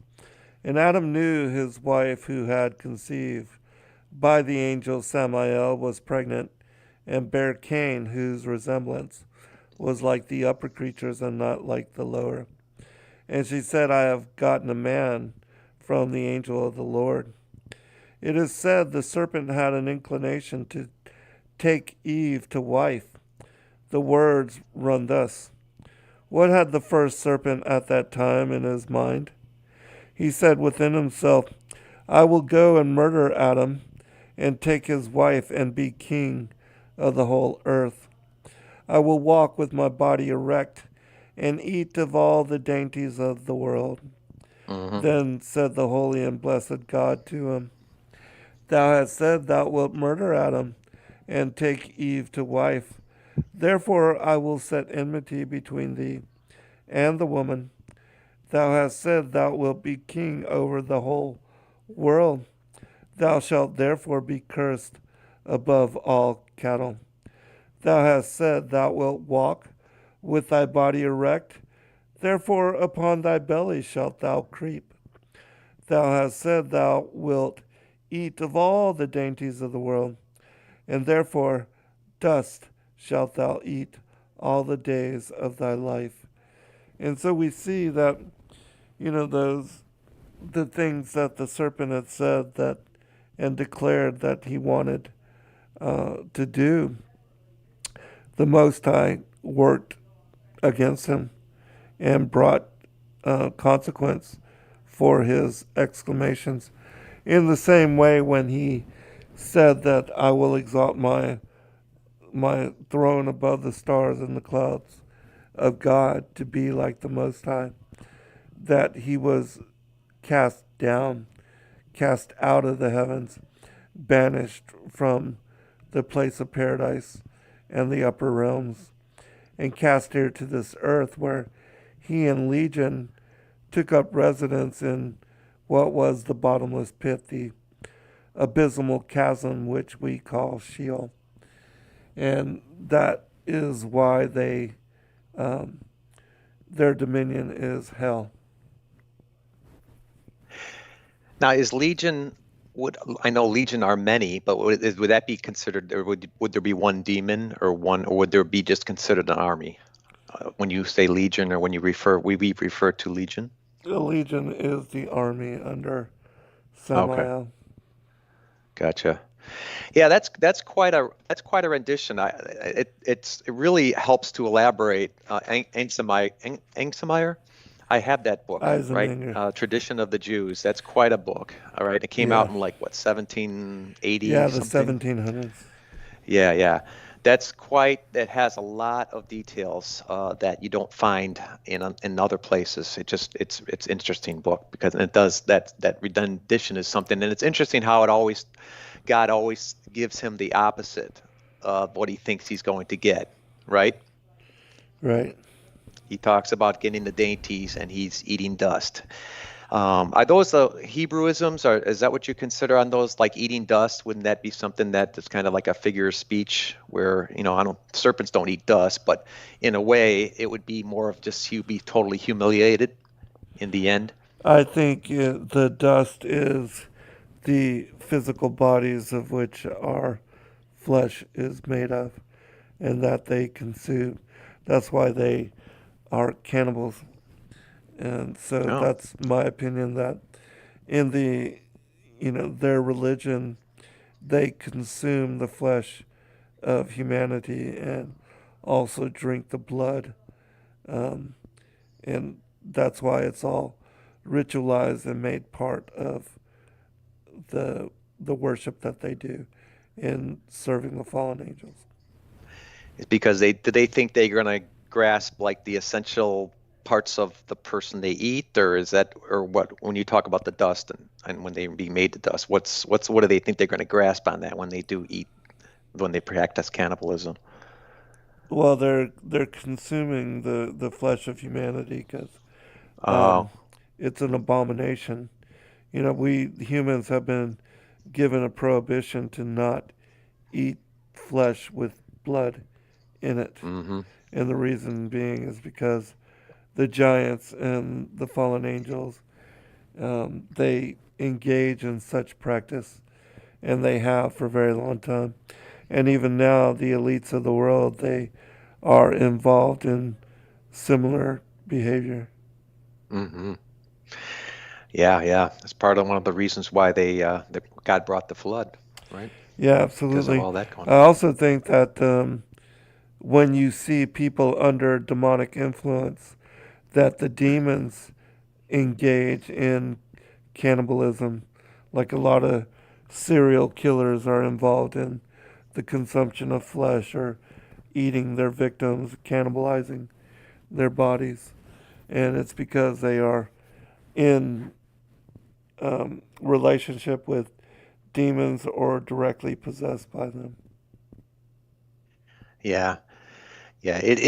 "And Adam knew his wife who had conceived by the angel Samael was pregnant, and bare Cain, whose resemblance was like the upper creatures and not like the lower. And she said, I have gotten a man from the angel of the Lord. It is said the serpent had an inclination to take Eve to wife. The words run thus. What had the first serpent at that time in his mind? He said within himself, I will go and murder Adam and take his wife and be king of the whole earth. I will walk with my body erect and eat of all the dainties of the world. Mm-hmm. Then said the holy and blessed God to him, Thou hast said thou wilt murder Adam and take Eve to wife. Therefore I will set enmity between thee and the woman. Thou hast said thou wilt be king over the whole world. Thou shalt therefore be cursed above all cattle. Thou hast said thou wilt walk with thy body erect. Therefore upon thy belly shalt thou creep. Thou hast said thou wilt eat of all the dainties of the world, and therefore dust shalt thou eat all the days of thy life. And so we see that, those the things that the serpent had said that and declared that he wanted to do, the Most High worked against him and brought consequence for his exclamations. In the same way, when he said that I will exalt my throne above the stars and the clouds of God to be like the Most High, that he was cast down, cast out of the heavens, banished from the place of paradise and the upper realms, and cast here to this earth where he and Legion took up residence in what was the bottomless pit, the abysmal chasm which we call Sheol. And that is why um, their dominion is hell. Now, is Legion, I know Legion are many, but would that be considered, or would there be one demon or would there be just considered an army? When you say Legion, or when we refer to Legion? The Legion is the army under Okay, Samael. gotcha. Yeah, that's quite a rendition. It really helps to elaborate. Angstmeyer, I have that book, right? Eisenhower. Tradition of the Jews. That's quite a book. All right, it came Yeah. out in like what, 1780 Yeah, the something. 1700s. Yeah, yeah. That has a lot of details that you don't find in other places. It's interesting book because it does that rendition is something, and it's interesting how God always gives him the opposite of what he thinks he's going to get, right? Right. He talks about getting the dainties and he's eating dust. Are those the Hebrewisms, or is that what you consider on those, like eating dust? Wouldn't that be something that's kind of like a figure of speech where, serpents don't eat dust, but in a way it would be more of just you be totally humiliated in the end? I think the dust is the physical bodies of which our flesh is made of and that they consume. That's why they are cannibals. And so Oh, that's my opinion that in their religion, they consume the flesh of humanity and also drink the blood. Um, and that's why it's all ritualized and made part of the worship that they do in serving the fallen angels. it's because do they think they're going to grasp like the essential parts of the person they eat, or is that, or what, when you talk about the dust and when they be made to dust, what do they think they're going to grasp on that when they do eat, when they practice cannibalism? Well, they're consuming the flesh of humanity because Oh, it's an abomination. We humans have been given a prohibition to not eat flesh with blood in it. mm-hmm. And the reason being is because the giants and the fallen angels, they engage in such practice, and they have for a very long time. And even now, the elites of the world, they are involved in similar behavior. Mm-hmm. Yeah, yeah. That's part of one of the reasons why that God brought the flood, right? Yeah, Because of absolutely. all that going I on. also think that when you see people under demonic influence, that the demons engage in cannibalism, like a lot of serial killers are involved in the consumption of flesh or eating their victims, cannibalizing their bodies. And it's because they are in relationship with demons or directly possessed by them. Yeah, yeah. It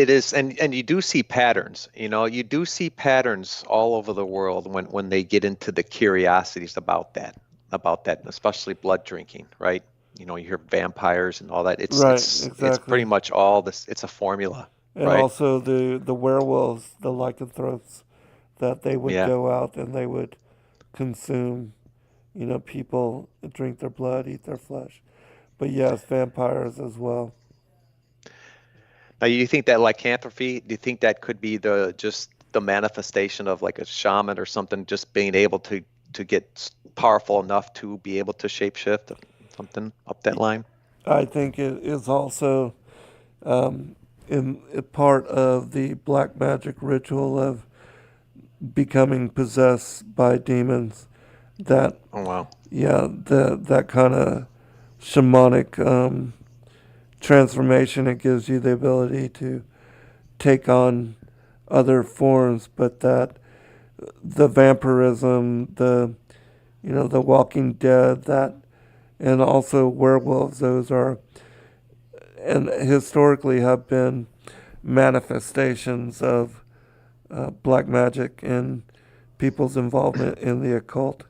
is, and you do see patterns. You do see patterns all over the world when they get into the curiosities about that, especially blood drinking, right? You hear vampires and all that. It's Right, it's it's pretty exactly. much all this. It's a formula, And right? also the werewolves, the lycanthropes, that they would Yeah. go out and they would consume people drink their blood, eat their flesh. But yes, vampires as well. Now, you think that lycanthropy, do you think that could be the just the manifestation of like a shaman or something, just being able to get powerful enough to be able to shapeshift, something up that line? I think it is also um, in a part of the black magic ritual of becoming possessed by demons. That Oh wow. yeah, that kind of shamanic transformation. It gives you the ability to take on other forms, but that the vampirism, the Walking Dead, that and also werewolves. Those are and historically have been manifestations of black magic and people's involvement in the occult.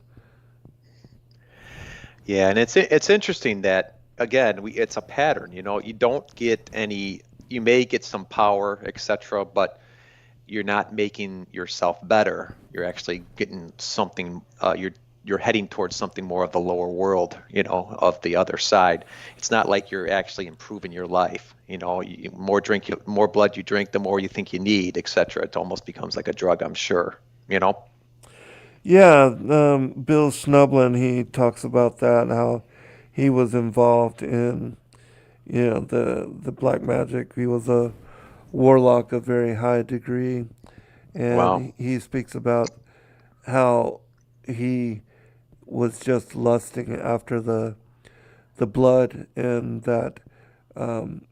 Yeah, and it's interesting that again, it's a pattern, you don't get any, you may get some power, etc., but you're not making yourself better. You're actually getting something. You're heading towards something more of the lower world, of the other side. It's not like you're actually improving your life. More blood you drink, the more you think you need, etc. It almost becomes like a drug, I'm sure. Yeah, Bill Schnublin, he talks about that, how he was involved in, the black magic. He was a warlock of very high degree, Wow. and he speaks about how he was just lusting after the blood, and that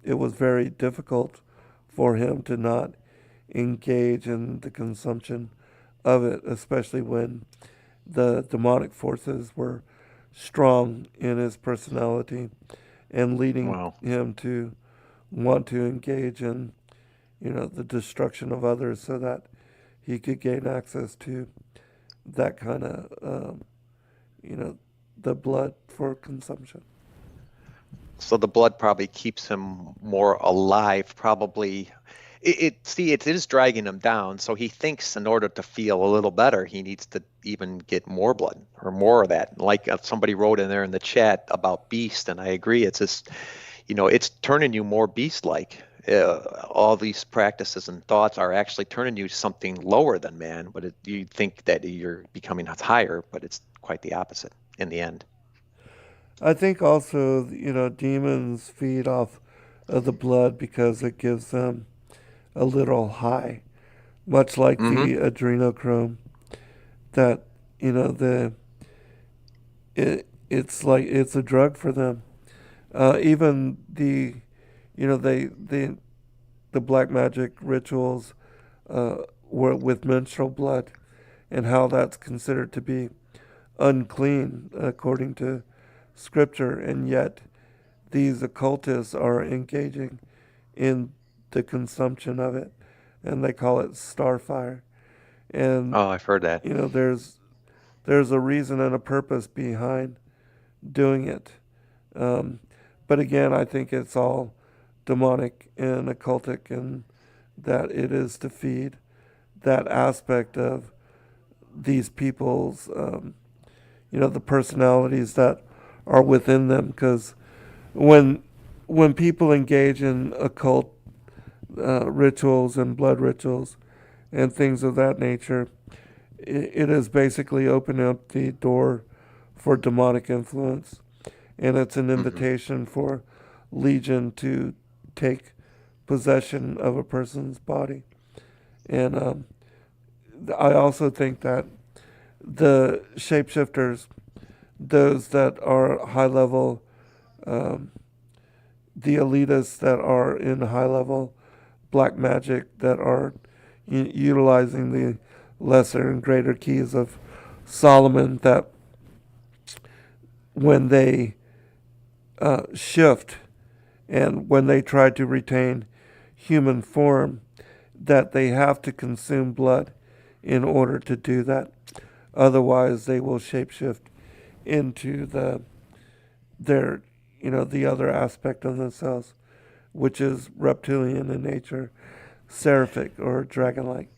it was very difficult for him to not engage in the consumption of it, especially when the demonic forces were strong in his personality and leading Wow. him to want to engage in, the destruction of others so that he could gain access to that kind of, you know, the blood for consumption. So the blood probably keeps him more alive, probably. It is dragging him down. So he thinks in order to feel a little better, he needs to even get more blood or more of that. Like somebody wrote in there in the chat about beast, and I agree. It's just, it's turning you more beast-like. All these practices and thoughts are actually turning you to something lower than man, but you think that you're becoming higher, but it's quite the opposite in the end. I think also, demons feed off of the blood because it gives them a little high, much like Hmm. the adrenochrome. That the it's like it's a drug for them. Even the black magic rituals were with menstrual blood, and how that's considered to be unclean according to scripture, and yet these occultists are engaging in the consumption of it, and they call it starfire. And Oh, I've heard that. there's a reason and a purpose behind doing it. Um, but again, I think it's all demonic and occultic, and that it is to feed that aspect of these people's, the personalities that are within them. Because when when people engage in occult rituals and blood rituals and things of that nature, it is basically opening up the door for demonic influence, and it's an Hmm. invitation for Legion to take possession of a person's body. And I also think that the shapeshifters, those that are high level, um, the elitists that are in high level black magic, that are utilizing the lesser and greater keys of Solomon, that when they shift and when they try to retain human form, that they have to consume blood in order to do that. Otherwise, they will shapeshift into their the other aspect of themselves, which is reptilian in nature, seraphic or dragon-like.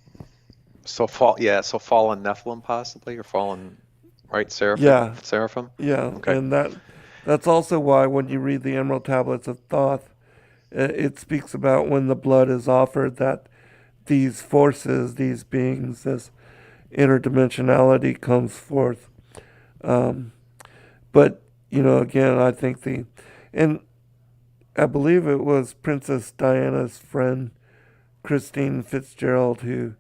So fallen Nephilim possibly, or fallen. right? Yeah, Seraphim? yeah, Okay. and that's also why when you read the Emerald Tablets of Thoth, it speaks about when the blood is offered that these forces, these beings, this interdimensionality comes forth. Um, but again, I think and I believe it was Princess Diana's friend Christine Fitzgerald who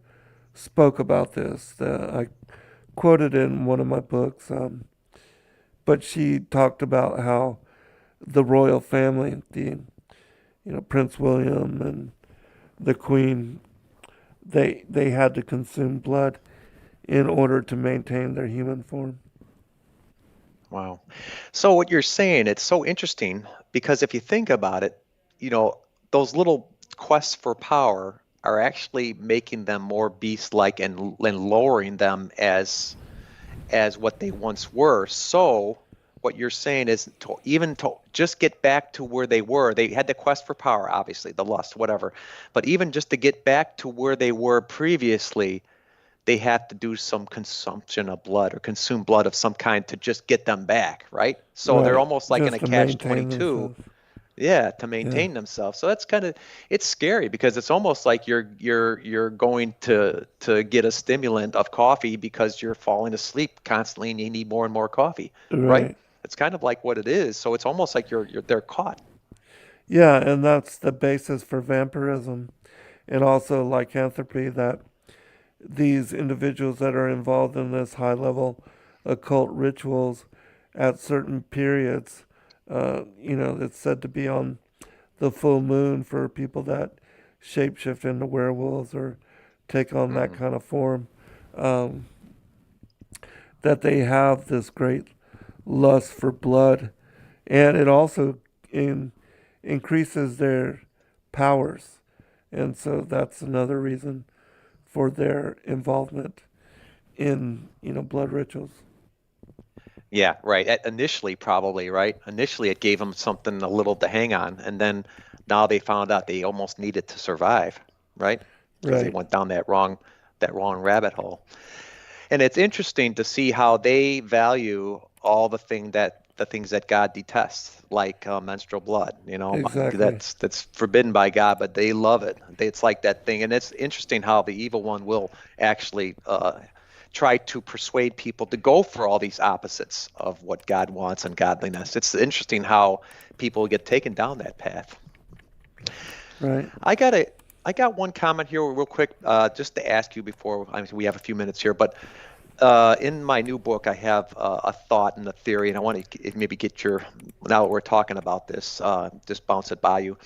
spoke about this. I quoted it in one of my books, but she talked about how the royal family, the Prince William and the Queen, they had to consume blood in order to maintain their human form. Wow. So what you're saying, it's so interesting because if you think about it, you know, those little quests for power are actually making them more beast-like and lowering them as what they once were. So what you're saying is to just get back to where they were. They had the quest for power, obviously, the lust, whatever. But even just to get back to where they were previously, they have to do some consumption of blood or consume blood of some kind to just get them back, right? So they're Right. almost like in Just a to catch maintain 22, themselves. yeah, to Yeah. maintain themselves. So that's kind of it's scary because it's almost like you're going to get a stimulant of coffee because you're falling asleep constantly and you need more and more coffee, right? Right. It's kind of like what it is. So it's almost like you're they're caught. Yeah, and that's the basis for vampirism and also lycanthropy, that these individuals that are involved in this high level occult rituals at certain periods, it's said to be on the full moon for people that shapeshift into werewolves or take on that Hmm. kind of form, um, that they have this great lust for blood, and it also increases their powers, and so that's another reason for their involvement in blood rituals. Yeah, right. Initially, probably, right? Initially, it gave them something a little to hang on, and then now they found out they almost needed to survive, right? Because they Right. went down that wrong rabbit hole. And it's interesting to see how they value all the things that God detests, like menstrual blood. You know, Exactly. that's forbidden by God, but they love it. It's like that thing, and it's interesting how the evil one will actually try to persuade people to go for all these opposites of what God wants and godliness. It's interesting how people get taken down that path. Right. I got a I got one comment here real quick, just to ask you before. I mean, we have a few minutes here, but in my new book, I have a thought and a theory, and I want to maybe get your, now that we're talking about this, just bounce it by you.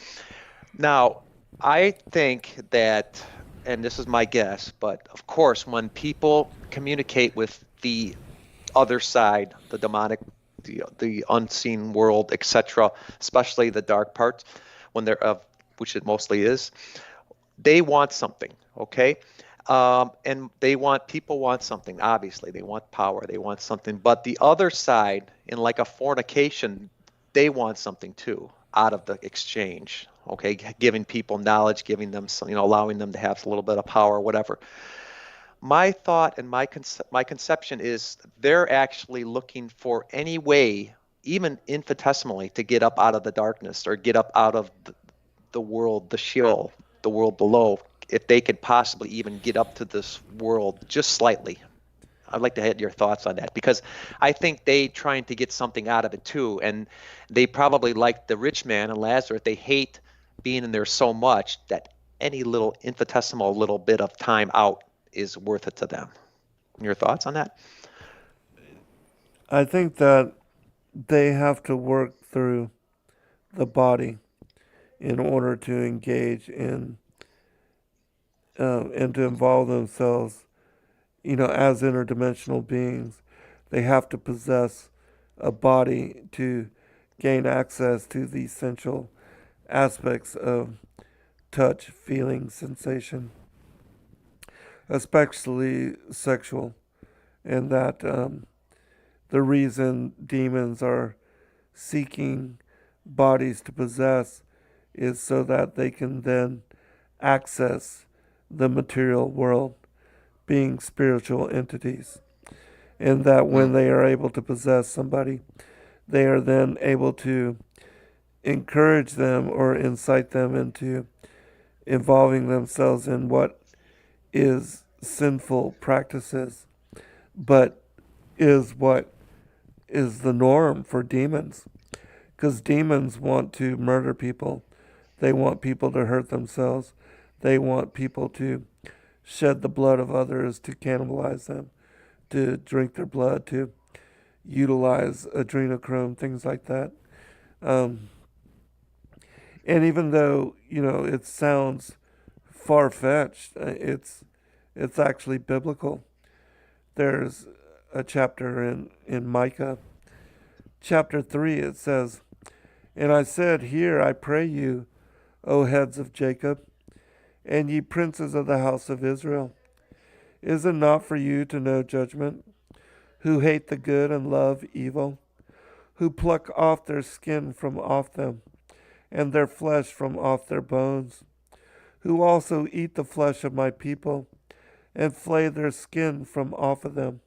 Now, I think that, and this is my guess, but of course, when people communicate with the other side, the demonic, the unseen world, etc., especially the dark parts, when they're of, which it mostly is, they want something, okay? And people want something, obviously. They want power, they want something. But the other side, in like a fornication, they want something too out of the exchange, okay? Giving people knowledge, giving them some, allowing them to have a little bit of power, whatever. My thought and my conception is they're actually looking for any way, even infinitesimally, to get up out of the darkness or get up out of the world, the Sheol, the world below, if they could possibly even get up to this world just slightly. I'd like to have your thoughts on that because I think they trying to get something out of it too, and they probably like the rich man and Lazarus. They hate being in there so much that any little infinitesimal little bit of time out is worth it to them. Your thoughts on that? I think that they have to work through the body in order to engage in and to involve themselves, as interdimensional beings. They have to possess a body to gain access to the essential aspects of touch, feeling, sensation, especially sexual, and that the reason demons are seeking bodies to possess is so that they can then access the material world, being spiritual entities. and that when Mm. they are able to possess somebody, they are then able to encourage them or incite them into involving themselves in what is sinful practices, but is what is the norm for demons. Because demons want to murder people, they want people to hurt themselves, they want people to shed the blood of others, to cannibalize them, to drink their blood, to utilize adrenochrome, things like that. Um, and even though it sounds far fetched, it's actually biblical. There's a chapter in Micah, chapter 3. It says, "And I said, Hear, I pray you, O heads of Jacob, and ye princes of the house of Israel. Is it not for you to know judgment, who hate the good and love evil, who pluck off their skin from off them, and their flesh from off their bones, who also eat the flesh of my people, and flay their skin from off of them,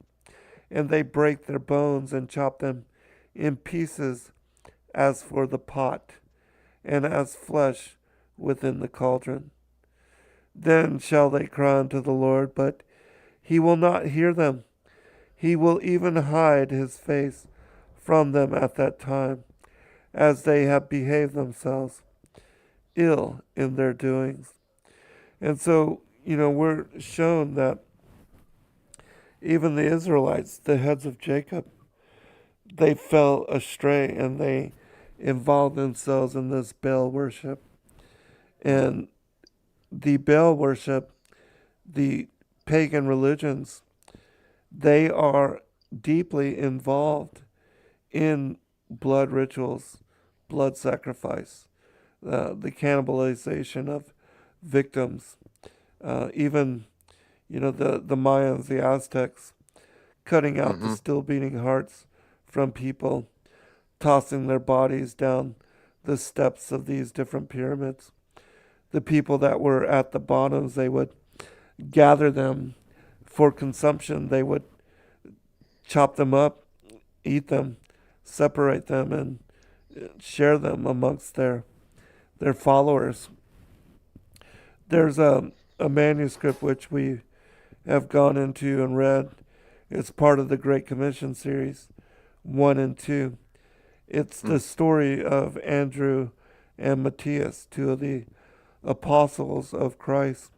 and they break their bones and chop them in pieces as for the pot, and as flesh within the cauldron. Then shall they cry unto the Lord, but he will not hear them. He will even hide his face from them at that time, as they have behaved themselves ill in their doings." And so, we're shown that even the Israelites, the heads of Jacob, they fell astray and they involved themselves in this Baal worship. And the Baal worship, the pagan religions, they are deeply involved in blood rituals, blood sacrifice, the cannibalization of victims. Even, the Mayans, the Aztecs, cutting out the Mm-hmm. still beating hearts from people, tossing their bodies down the steps of these different pyramids. The people that were at the bottoms, they would gather them for consumption. They would chop them up, eat them, separate them, and share them amongst their followers. There's a manuscript which we have gone into and read. It's part of the Great Commission series, 1 and 2. It's the Mm. story of Andrew and Matthias, two of the apostles of Christ.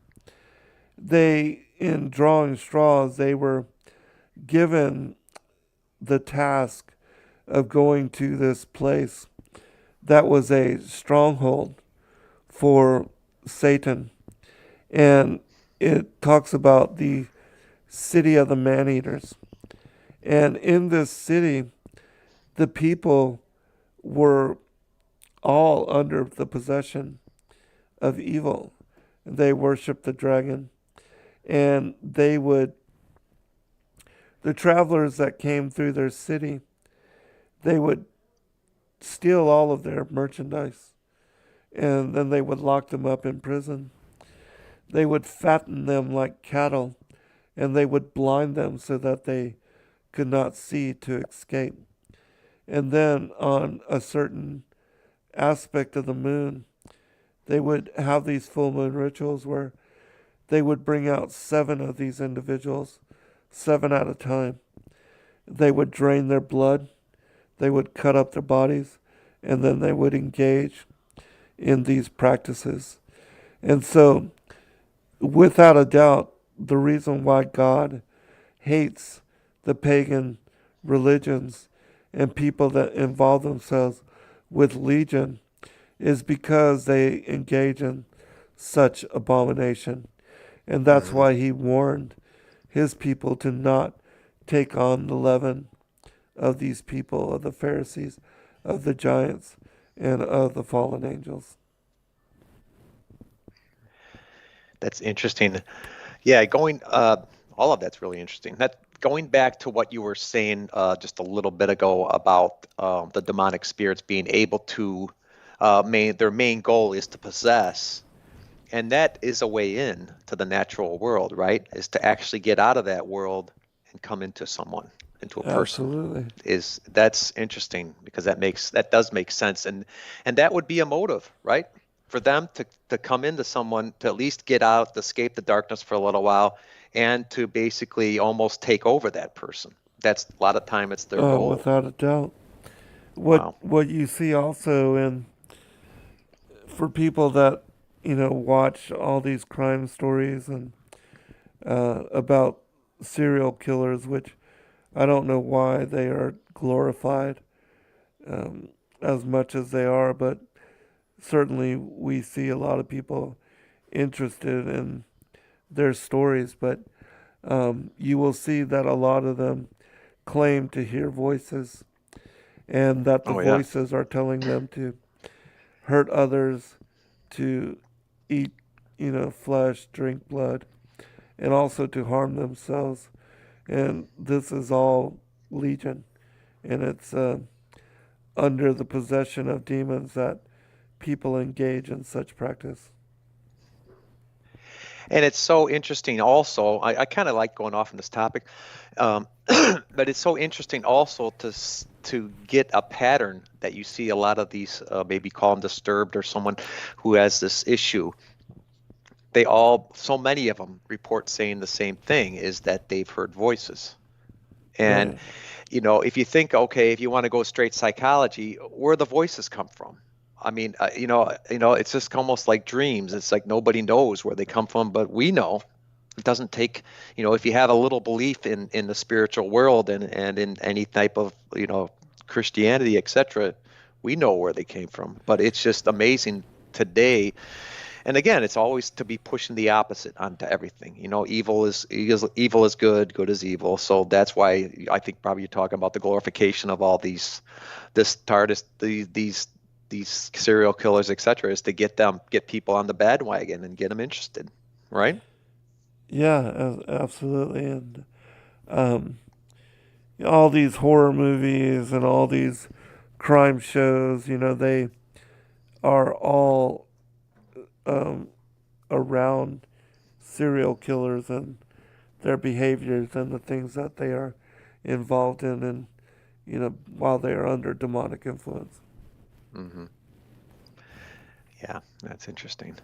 They, in drawing straws, they were given the task of going to this place that was a stronghold for Satan. And it talks about the city of the man eaters. And in this city, the people were all under the possession of evil. They worshiped the dragon. And the travelers that came through their city, they would steal all of their merchandise. And then they would lock them up in prison. They would fatten them like cattle, and they would blind them so that they could not see to escape. And then on a certain aspect of the moon, they would have these full moon rituals where they would bring out 7 of these individuals, 7 at a time. They would drain their blood, they would cut up their bodies, and then they would engage in these practices. And so, without a doubt, the reason why God hates the pagan religions and people that involve themselves with legion is because they engage in such abomination. And that's Mm-hmm. why he warned his people to not take on the leaven of these people, of the Pharisees, of the giants, and of the fallen angels. That's interesting. Yeah, all of that's really interesting. That going back to what you were saying just a little bit ago about the demonic spirits being able to, their main goal is to possess, and that is a way in to the natural world, right? Is to actually get out of that world and come into someone, into a person. Absolutely. That's interesting, because that does make sense, and that would be a motive, right? For them to come into someone, to at least get out, to escape the darkness for a little while, and to basically almost take over that person. That's a lot of time it's their goal. Without a doubt. Wow. What you see also in for people that watch all these crime stories and about serial killers, which I don't know why they are glorified as much as they are, but certainly we see a lot of people interested in their stories. But you will see that a lot of them claim to hear voices, and that the Oh yeah. voices are telling them to hurt others, to eat, flesh, drink blood, and also to harm themselves. And this is all legion, and it's under the possession of demons that people engage in such practice. And it's so interesting also, I kind of like going off on this topic, but it's so interesting also to get a pattern that you see a lot of these, maybe call them disturbed, or someone who has this issue. So many of them report saying the same thing, is that they've heard voices. And, Right. if you think, okay, if you want to go straight psychology, where the voices come from? I mean, it's just almost like dreams. It's like nobody knows where they come from, but we know. It doesn't take, if you have a little belief in the spiritual world and in any type of, Christianity, etc., we know where they came from. But it's just amazing today. And again, it's always to be pushing the opposite onto everything. Evil is good, good is evil. So that's why I think probably you're talking about the glorification of all these serial killers, etc., is to get people on the bandwagon and get them interested, right? Yeah, absolutely. And um, all these horror movies and all these crime shows, they are all um, around serial killers and their behaviors and the things that they are involved in, and while they are under demonic influence. Hmm. Yeah, that's interesting.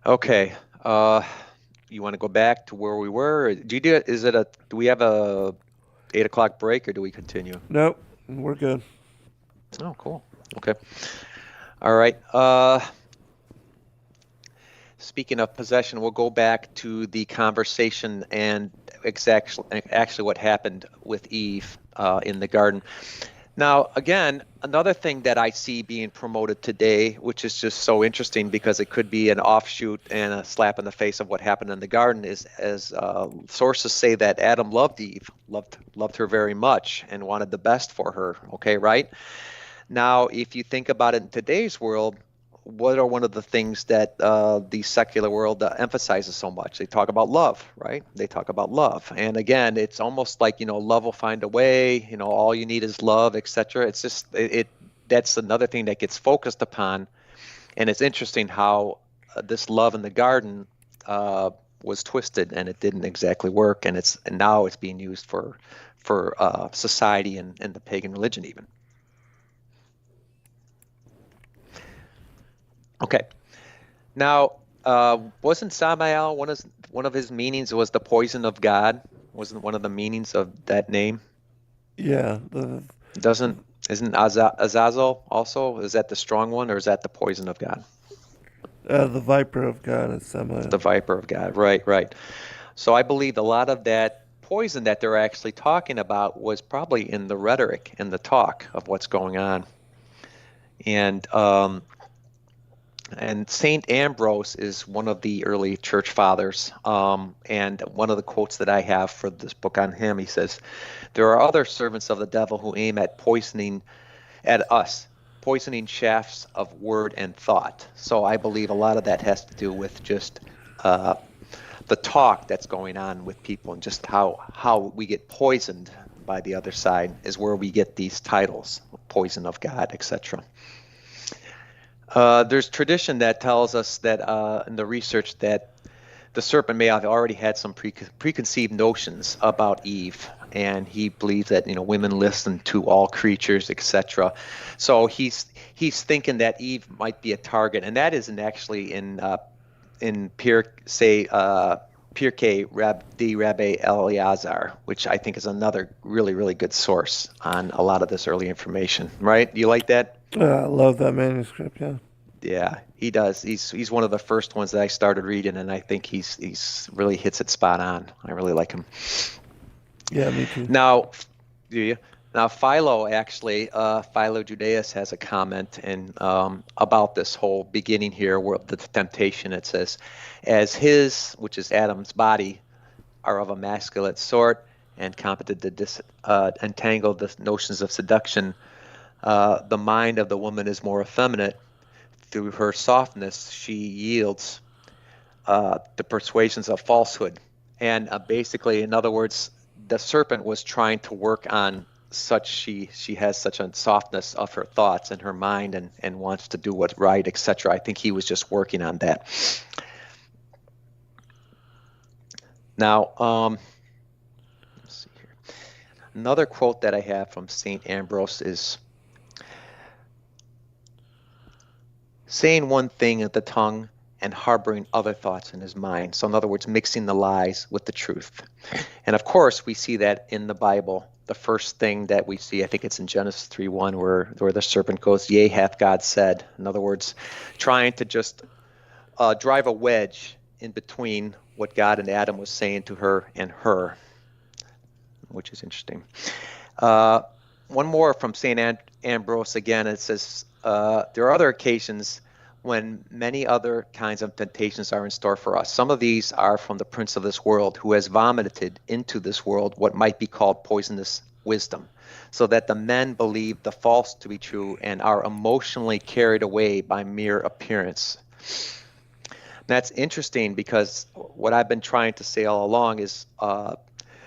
Okay. You want to go back to where we were? Do we have a 8 o'clock break, or do we continue? Nope, we're good. Oh, cool. Okay. All right. Speaking of possession, we'll go back to the conversation and actually what happened with Eve in the garden. Now, again, another thing that I see being promoted today, which is just so interesting because it could be an offshoot and a slap in the face of what happened in the garden, is as sources say that Adam loved Eve, loved her very much, and wanted the best for her. Okay, right? Now, if you think about it in today's world, what are one of the things that the secular world emphasizes so much? They talk about love, right? They talk about love. And again, it's almost like, love will find a way, all you need is love, etc. It's just, that's another thing that gets focused upon. And it's interesting how this love in the garden was twisted, and it didn't exactly work. And now it's being used for society and the pagan religion even. Okay. Now, wasn't Samael one of his meanings was the poison of God? Wasn't one of the meanings of that name? Yeah, Isn't Azazel also? Is that the strong one, or is that the poison of God? the viper of God is Samael. The viper of God. Right, right. So I believe a lot of that poison that they're actually talking about was probably in the rhetoric, in the talk of what's going on. And Saint Ambrose is one of the early church fathers. And one of the quotes that I have for this book on him, he says, "There are other servants of the devil who aim at poisoning shafts of word and thought." So I believe a lot of that has to do with just the talk that's going on with people, and just how we get poisoned by the other side is where we get these titles, poison of God, etc. There's tradition that tells us that in the research that the serpent may have already had some preconceived notions about Eve, and he believed that women listen to all creatures, etc. So he's thinking that Eve might be a target, and that isn't actually in Pirkei Rabbi Eleazar, which I think is another really, really good source on a lot of this early information. Right? You like that? I love that manuscript. Yeah. Yeah, he does. He's one of the first ones that I started reading, and I think he's really hits it spot on. I really like him. Yeah, me too. Now, do you? Now, Philo Judaeus has a comment about this whole beginning here, where the temptation. It says, as his, which is Adam's body, are of a masculine sort and competent to entangle the notions of seduction, the mind of the woman is more effeminate. Through her softness, she yields the persuasions of falsehood. And basically, in other words, the serpent was trying to work on she has such a softness of her thoughts and her mind and wants to do what's right, etc. I think he was just working on that. Now, let's see here. Another quote that I have from St. Ambrose is, saying one thing at the tongue and harboring other thoughts in his mind. So in other words, mixing the lies with the truth. And of course, we see that in the Bible. The first thing that we see, I think it's in Genesis 3:1, where the serpent goes, yea, hath God said. In other words, trying to just drive a wedge in between what God and Adam was saying to her and her, which is interesting. One more from St. Ambrose again. It says, there are other occasions when many other kinds of temptations are in store for us. Some of these are from the prince of this world, who has vomited into this world what might be called poisonous wisdom, so that the men believe the false to be true and are emotionally carried away by mere appearance. That's interesting, because what I've been trying to say all along is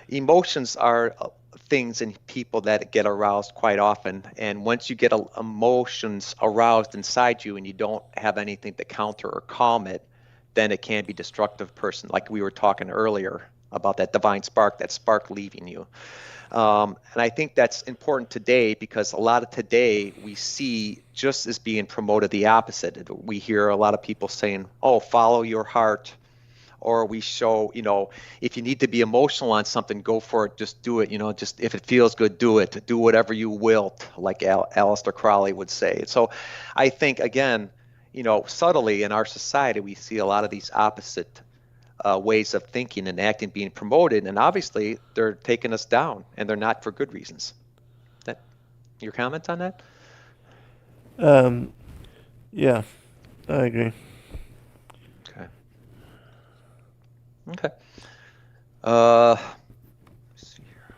emotions are things in people that get aroused quite often, and once you get emotions aroused inside you and you don't have anything to counter or calm it, then it can be destructive person, like we were talking earlier about that divine spark, that spark leaving you. And I think that's important today, because a lot of today we see just as being promoted the opposite. We hear a lot of people saying, oh, follow your heart. Or we show, if you need to be emotional on something, go for it. Just do it. Just if it feels good, do it. Do whatever you will, like Aleister Crowley would say. So I think, again, subtly in our society, we see a lot of these opposite ways of thinking and acting being promoted. And obviously, they're taking us down, and they're not for good reasons. Your comment on that? Yeah, I agree. Okay. Let's see here.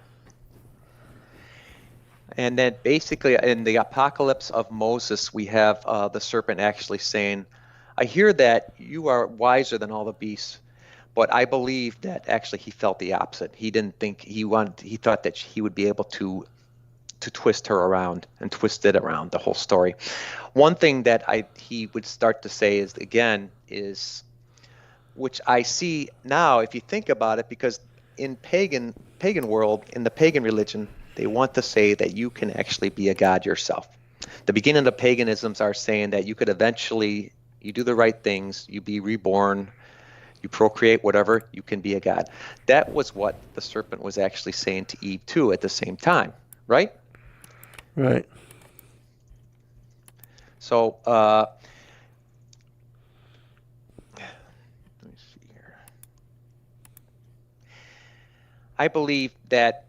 And then basically in the Apocalypse of Moses, we have the serpent actually saying, I hear that you are wiser than all the beasts, but I believe that actually he felt the opposite. He didn't think he thought that he would be able to twist her around and twist it around, the whole story. One thing that he would start to say is which I see now, if you think about it, because in pagan world, in the pagan religion, they want to say that you can actually be a god yourself. The beginning of paganisms are saying that you could eventually, you do the right things, you be reborn, you procreate, whatever, you can be a god. That was what the serpent was actually saying to Eve too at the same time, right? Right. So, I believe that,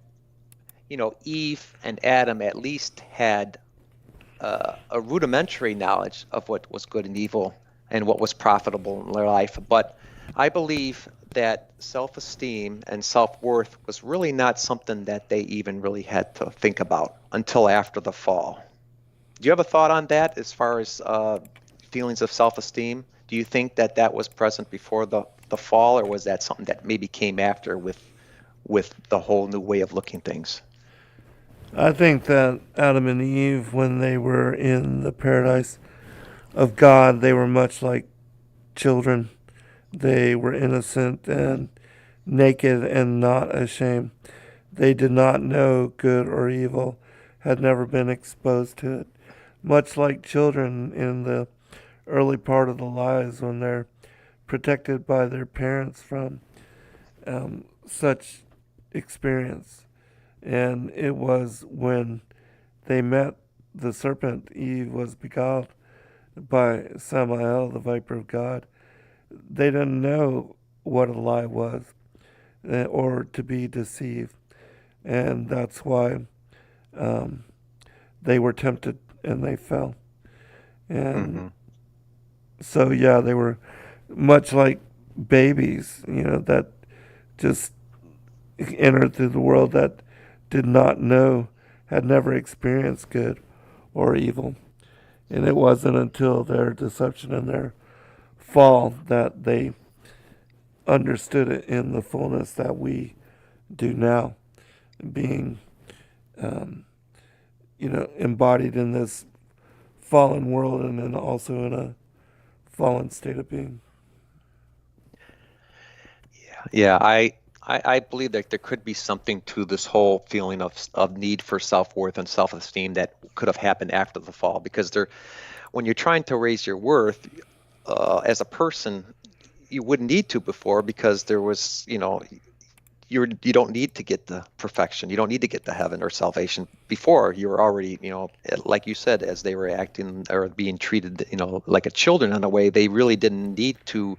Eve and Adam at least had a rudimentary knowledge of what was good and evil and what was profitable in their life. But I believe that self-esteem and self-worth was really not something that they even really had to think about until after the fall. Do you have a thought on that as far as feelings of self-esteem? Do you think that was present before the fall, or was that something that maybe came after with the whole new way of looking things? I think that Adam and Eve, when they were in the paradise of God, they were much like children. They were innocent and naked and not ashamed. They did not know good or evil, had never been exposed to it. Much like children in the early part of the lives when they're protected by their parents from such experience. And it was when they met the serpent, Eve was beguiled by Samael, the viper of God. They didn't know what a lie was or to be deceived. And that's why um, they were tempted and they fell. And Mm-hmm. so, yeah, they were much like babies, that just entered through the world that did not know, had never experienced good or evil. And it wasn't until their deception and their fall that they understood it in the fullness that we do now, being, um, embodied in this fallen world and then also in a fallen state of being. Yeah, I believe that there could be something to this whole feeling of need for self-worth and self-esteem that could have happened after the fall, because when you're trying to raise your worth as a person, you wouldn't need to before, because there was, you don't need to get the perfection. You don't need to get the heaven or salvation before. You were already, like you said, as they were acting or being treated, like a children in a way, they really didn't need to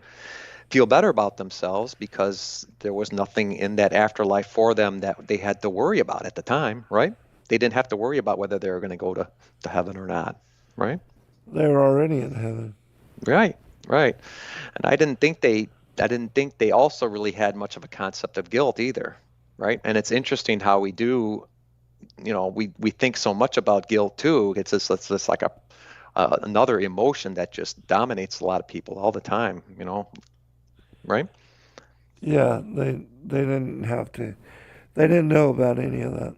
feel better about themselves, because there was nothing in that afterlife for them that they had to worry about at the time, right? They didn't have to worry about whether they were going to go to heaven or not, right? They were already in heaven. Right, right. And I didn't think they also really had much of a concept of guilt either, right? And it's interesting how we do, we think so much about guilt too. It's just like another emotion that just dominates a lot of people all the time, right? Yeah, they didn't have to. They didn't know about any of that.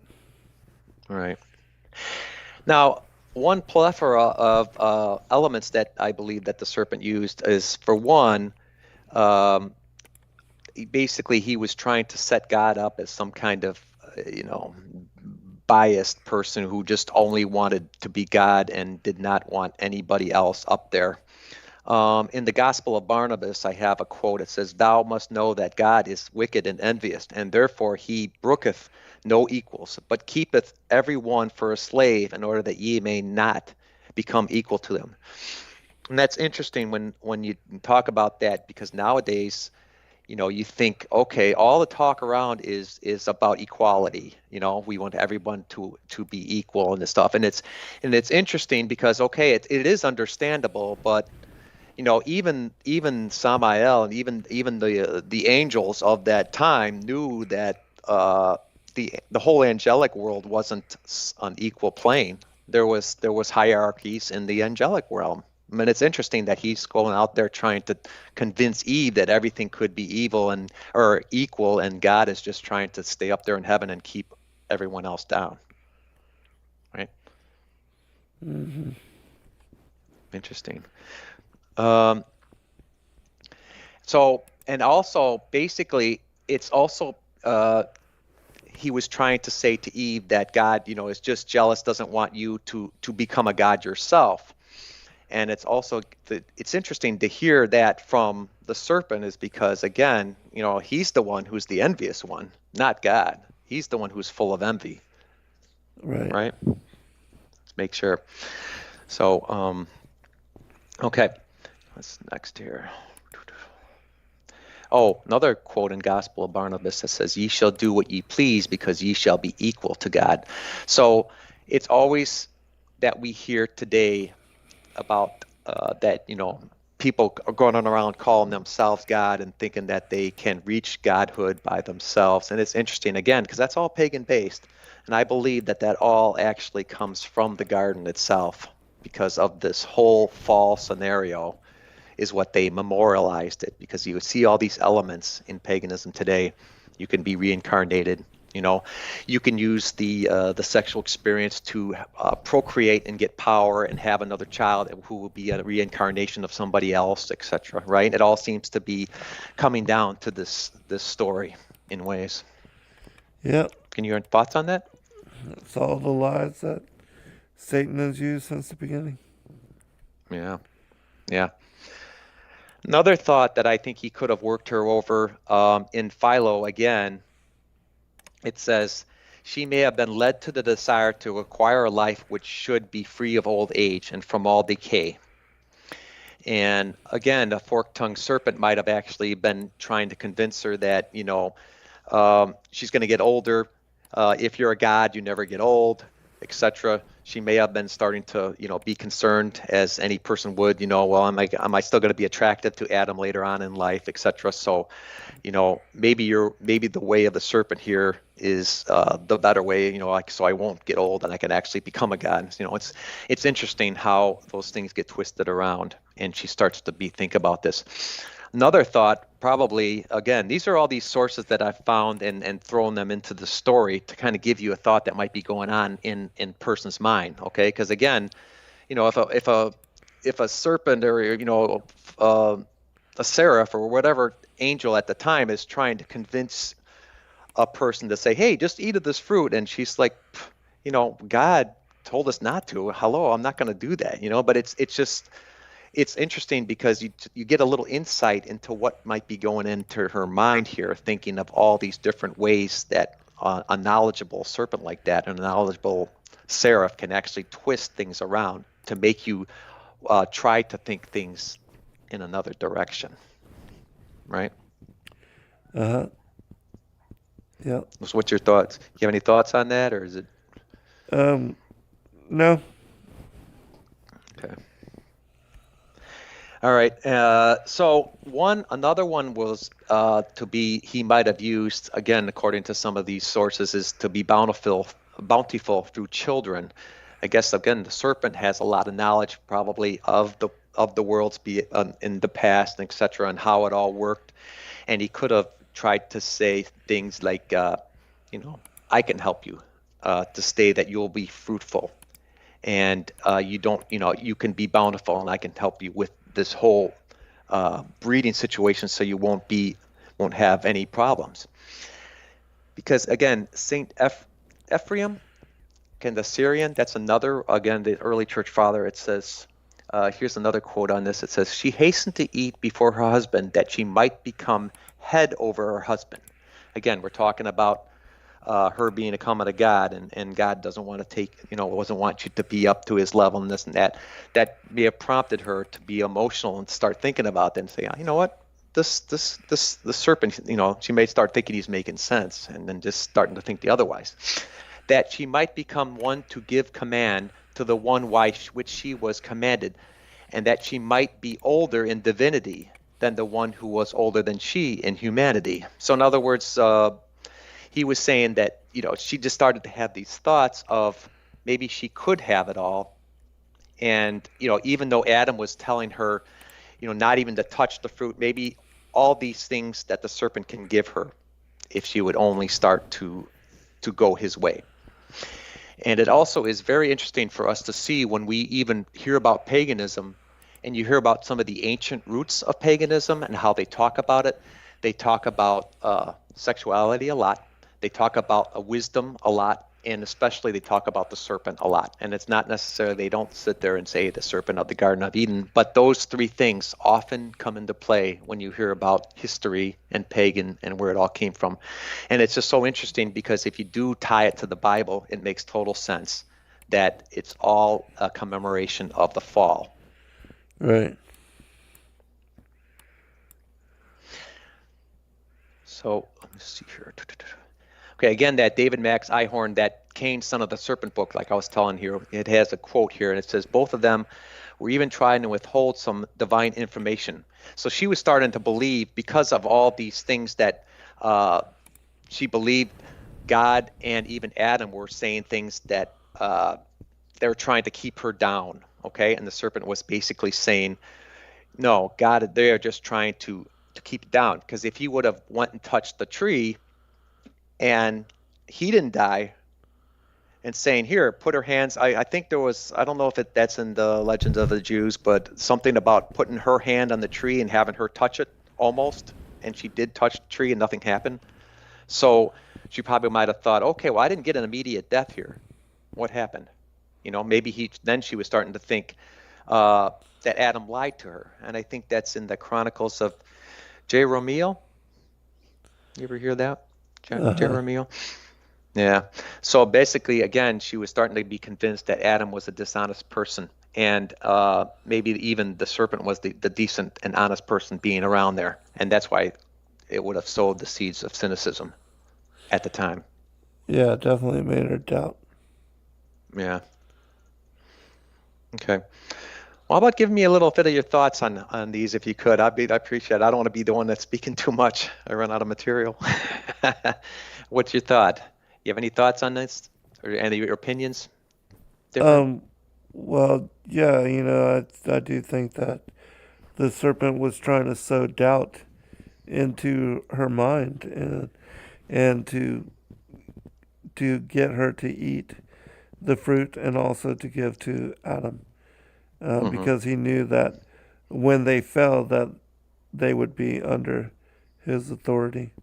Right. Now, one plethora of elements that I believe that the serpent used is, for one, um, basically he was trying to set God up as some kind of, biased person who just only wanted to be God and did not want anybody else up there. In the Gospel of Barnabas, I have a quote. It says, "Thou must know that God is wicked and envious, and therefore he brooketh no equals, but keepeth every one for a slave, in order that ye may not become equal to them." And that's interesting when you talk about that, because nowadays, you think, okay, all the talk around is about equality. We want everyone to be equal and this stuff, and it's interesting because, okay, it is understandable, but even Samael and even the angels of that time knew that the whole angelic world wasn't on equal plane. There was hierarchies in the angelic realm. I mean, it's interesting that he's going out there trying to convince Eve that everything could be evil and or equal, and God is just trying to stay up there in heaven and keep everyone else down. Right? Hmm. Interesting. Um, and also, basically, it's also he was trying to say to Eve that God, is just jealous, doesn't want you to become a god yourself. And it's interesting to hear that from the serpent, is because, again, he's the one who's the envious one, not God. He's the one who's full of envy, Right. right? Let's make sure. So, okay, what's next here? Oh, another quote in Gospel of Barnabas that says, "Ye shall do what ye please, because ye shall be equal to God." So it's always that we hear today about that, people are going around calling themselves God and thinking that they can reach godhood by themselves. And it's interesting, again, because that's all pagan based. And I believe that all actually comes from the garden itself, because of this whole fall scenario is what they memorialized it, because you see all these elements in paganism today. You can be reincarnated, You can use the sexual experience to procreate and get power and have another child who will be a reincarnation of somebody else, etc. Right? It all seems to be coming down to this story in ways. Yep. Can you hear thoughts on that? It's all the lies that Satan has used since the beginning. Yeah. Yeah. Another thought that I think he could have worked her over in Philo again, it says, she may have been led to the desire to acquire a life which should be free of old age and from all decay. And again, a fork-tongued serpent might have actually been trying to convince her that, she's going to get older. If you're a god, you never get old, etc. She may have been starting to, be concerned, as any person would. Well, am I still going to be attractive to Adam later on in life, etc. So, maybe the way of the serpent here is the better way. So I won't get old and I can actually become a god. It's interesting how those things get twisted around, and she starts to think about this. Another thought, probably, again, these are all these sources that I've found and thrown them into the story to kind of give you a thought that might be going on in person's mind, okay? Because again, if a serpent or a seraph or whatever angel at the time is trying to convince a person to say, hey, just eat of this fruit, and she's like, God told us not to. Hello, I'm not going to do that, But it's interesting because you get a little insight into what might be going into her mind here, thinking of all these different ways that a knowledgeable serpent like that, and a knowledgeable seraph, can actually twist things around to make you try to think things in another direction, right? Uh-huh. Yeah. So what's your thoughts? You have any thoughts on that, or is it? No. Okay. All right. So another one was he might have used, again, according to some of these sources, is to be bountiful through children. I guess, again, the serpent has a lot of knowledge probably of the worlds in the past, etc., and how it all worked. And he could have tried to say things like, I can help you to stay that you'll be fruitful, and you can be bountiful, and I can help you with this whole breeding situation, so you won't have any problems. Because again, Saint Ephraim, the Syrian, that's another, again, the early church father. It says, here's another quote on this. It says, she hastened to eat before her husband that she might become head over her husband. Again, we're talking about her being a common to God, and God doesn't want to doesn't want you to be up to his level and this and that. That may have prompted her to be emotional and start thinking about that and say, you know what, the serpent, she may start thinking he's making sense, and then just starting to think the otherwise. That she might become one to give command to the one which she was commanded, and that she might be older in divinity than the one who was older than she in humanity. So in other words, he was saying that, she just started to have these thoughts of maybe she could have it all. And, even though Adam was telling her, not even to touch the fruit, maybe all these things that the serpent can give her if she would only start to go his way. And it also is very interesting for us to see when we even hear about paganism, and you hear about some of the ancient roots of paganism and how they talk about it. They talk about sexuality a lot. They talk about a wisdom a lot, and especially they talk about the serpent a lot. And it's not necessarily, they don't sit there and say the serpent of the Garden of Eden, but those three things often come into play when you hear about history and pagan and where it all came from. And it's just so interesting because if you do tie it to the Bible, it makes total sense that it's all a commemoration of the fall. Right. So let me see here. Okay, again, that David Max Ihorn, that Cain, Son of the Serpent book, like I was telling here, it has a quote here, and it says, both of them were even trying to withhold some divine information. So she was starting to believe, because of all these things that she believed God and even Adam were saying things that they were trying to keep her down, okay? And the serpent was basically saying, no, God, they are just trying to keep it down. Because if he would have went and touched the tree and he didn't die, and saying, here, put her hands. I think there was, I don't know if that's in the Legends of the Jews, but something about putting her hand on the tree and having her touch it almost. And she did touch the tree and nothing happened. So she probably might have thought, okay, well, I didn't get an immediate death here. What happened? Maybe then she was starting to think that Adam lied to her. And I think that's in the Chronicles of J. Romeo. You ever hear that? J. Romeo? Yeah. So basically, again, she was starting to be convinced that Adam was a dishonest person. And maybe even the serpent was the decent and honest person being around there. And that's why it would have sowed the seeds of cynicism at the time. Yeah, definitely made her doubt. Yeah. Okay. Well, how about giving me a little bit of your thoughts on these, if you could? I appreciate it. I don't want to be the one that's speaking too much. I run out of material. What's your thought? You have any thoughts on this, or any of your opinions? Different? Well, yeah, I do think that the serpent was trying to sow doubt into her mind and to get her to eat the fruit and also to give to Adam, because he knew that when they fell that they would be under his authority,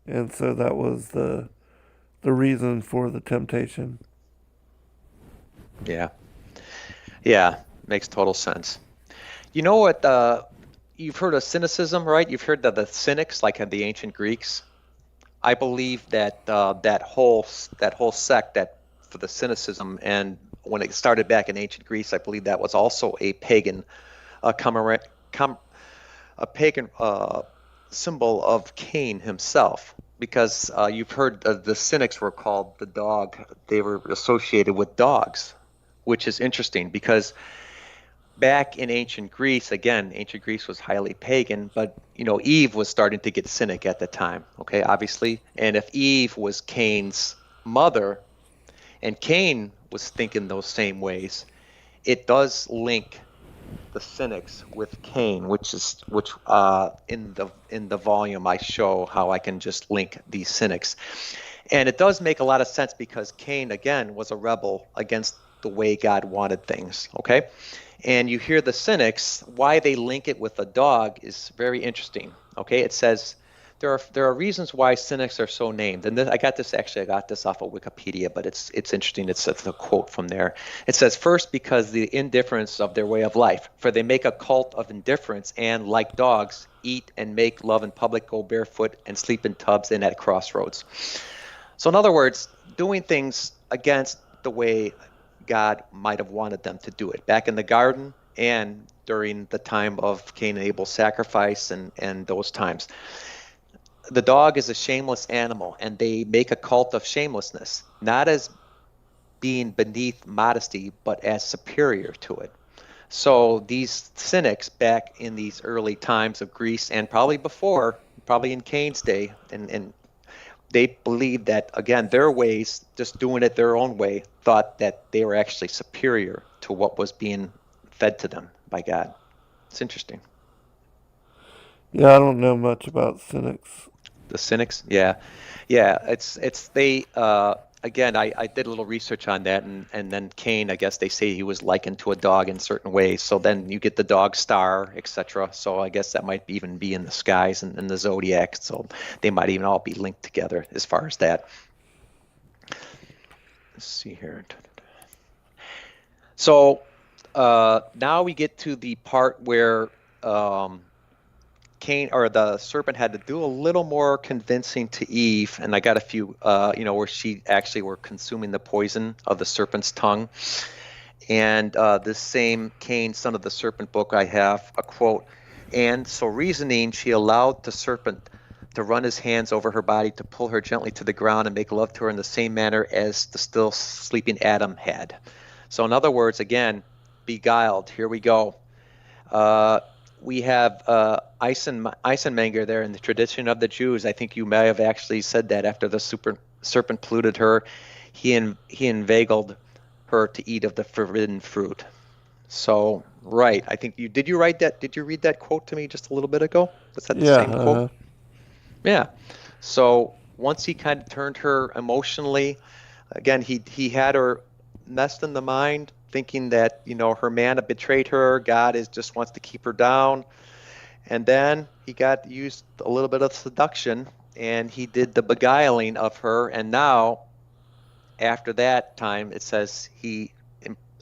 and so that was the reason for the temptation. Yeah. Yeah. Makes total sense. You know what? You've heard of cynicism, right? You've heard of the cynics, like the ancient Greeks. I believe that that whole sect, that for the cynicism, and when it started back in ancient Greece, I believe that was also a pagan, a pagan symbol of Cain himself. Because you've heard the cynics were called the dog. They were associated with dogs, which is interesting because back in ancient Greece, again, ancient Greece was highly pagan, but Eve was starting to get cynic at the time, okay, obviously. And if Eve was Cain's mother and Cain was thinking those same ways, it does link the cynics with Cain, which in the volume I show how I can just link these cynics. And it does make a lot of sense because Cain, again, was a rebel against the way God wanted things, okay? And you hear the cynics, why they link it with a dog is very interesting, okay? It says there are reasons why cynics are so named. And I got this off of Wikipedia, but it's interesting. It's a quote from there. It says, first, because the indifference of their way of life, for they make a cult of indifference and, like dogs, eat and make love in public, go barefoot, and sleep in tubs and at crossroads. So in other words, doing things against the way God might have wanted them to do it. Back in the garden and during the time of Cain and Abel's sacrifice and those times. The dog is a shameless animal, and they make a cult of shamelessness, not as being beneath modesty, but as superior to it. So these cynics back in these early times of Greece and probably before, probably in Cain's day, and they believed that, again, their ways, just doing it their own way, thought that they were actually superior to what was being fed to them by God. It's interesting. Yeah, I don't know much about cynics. The cynics, yeah. It's they again. I did a little research on that, and then Cain, I guess they say he was likened to a dog in certain ways. So then you get the dog star, etc. So I guess that might even be in the skies and in the zodiac. So they might even all be linked together as far as that. Let's see here. So now we get to the part where Cain, or the serpent, had to do a little more convincing to Eve, and I got a few, where she actually were consuming the poison of the serpent's tongue. And this same Cain, son of the serpent book, I have a quote. And so reasoning, she allowed the serpent to run his hands over her body, to pull her gently to the ground and make love to her in the same manner as the still sleeping Adam had. So in other words, again, beguiled. Here we go. We have Eisenmenger there in the tradition of the Jews. I think you may have actually said that after the serpent polluted her, he inveigled her to eat of the forbidden fruit. So, right. I think did you write that? Did you read that quote to me just a little bit ago? Was that the same quote? Yeah. So once he kind of turned her emotionally, again, he had her messed in the mind, thinking that, her man had betrayed her. God is just wants to keep her down. And then he got used a little bit of seduction, and he did the beguiling of her. And now, after that time, it says he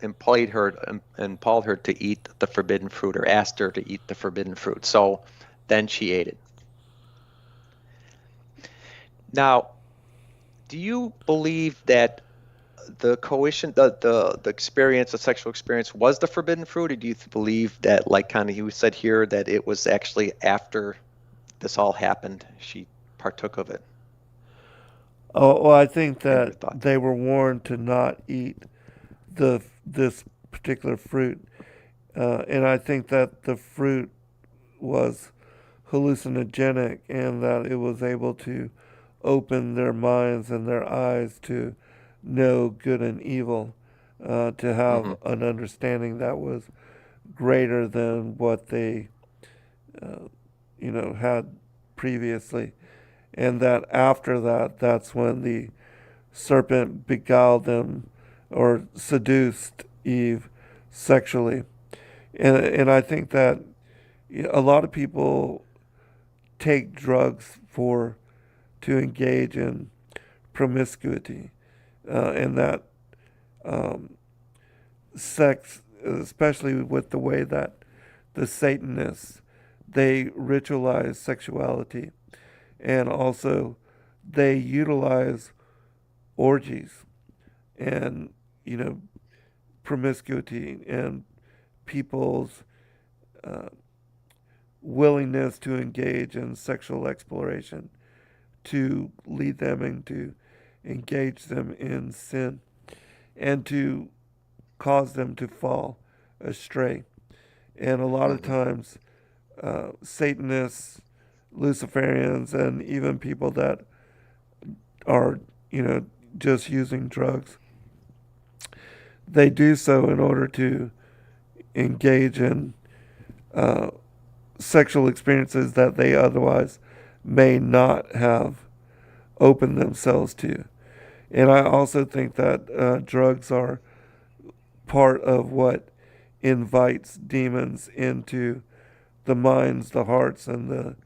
impelled her to eat the forbidden fruit, or asked her to eat the forbidden fruit. So then she ate it. Now, do you believe that the coition, the experience, the sexual experience, was the forbidden fruit, or do you believe that, like kind of you said here, that it was actually after this all happened, she partook of it? Oh, well, I think What are your that thoughts? they were warned to not eat this particular fruit, and I think that the fruit was hallucinogenic and that it was able to open their minds and their eyes to know good and evil, to have Mm-hmm. an understanding that was greater than what they, had previously. And that after that, that's when the serpent beguiled them or seduced Eve sexually. And I think that a lot of people take drugs for to engage in promiscuity, and that um, sex, especially with the way that the Satanists they ritualize sexuality, and also they utilize orgies and you know promiscuity and people's uh, willingness to engage in sexual exploration to lead them and to engage them in sin and to cause them to fall astray. And a lot of Mm-hmm. times, Satanists, Luciferians, and even people that are, just using drugs, they do so in order to engage in uh, sexual experiences that they otherwise may not have opened themselves to. And I also think that drugs are part of what invites demons into the minds, the hearts, and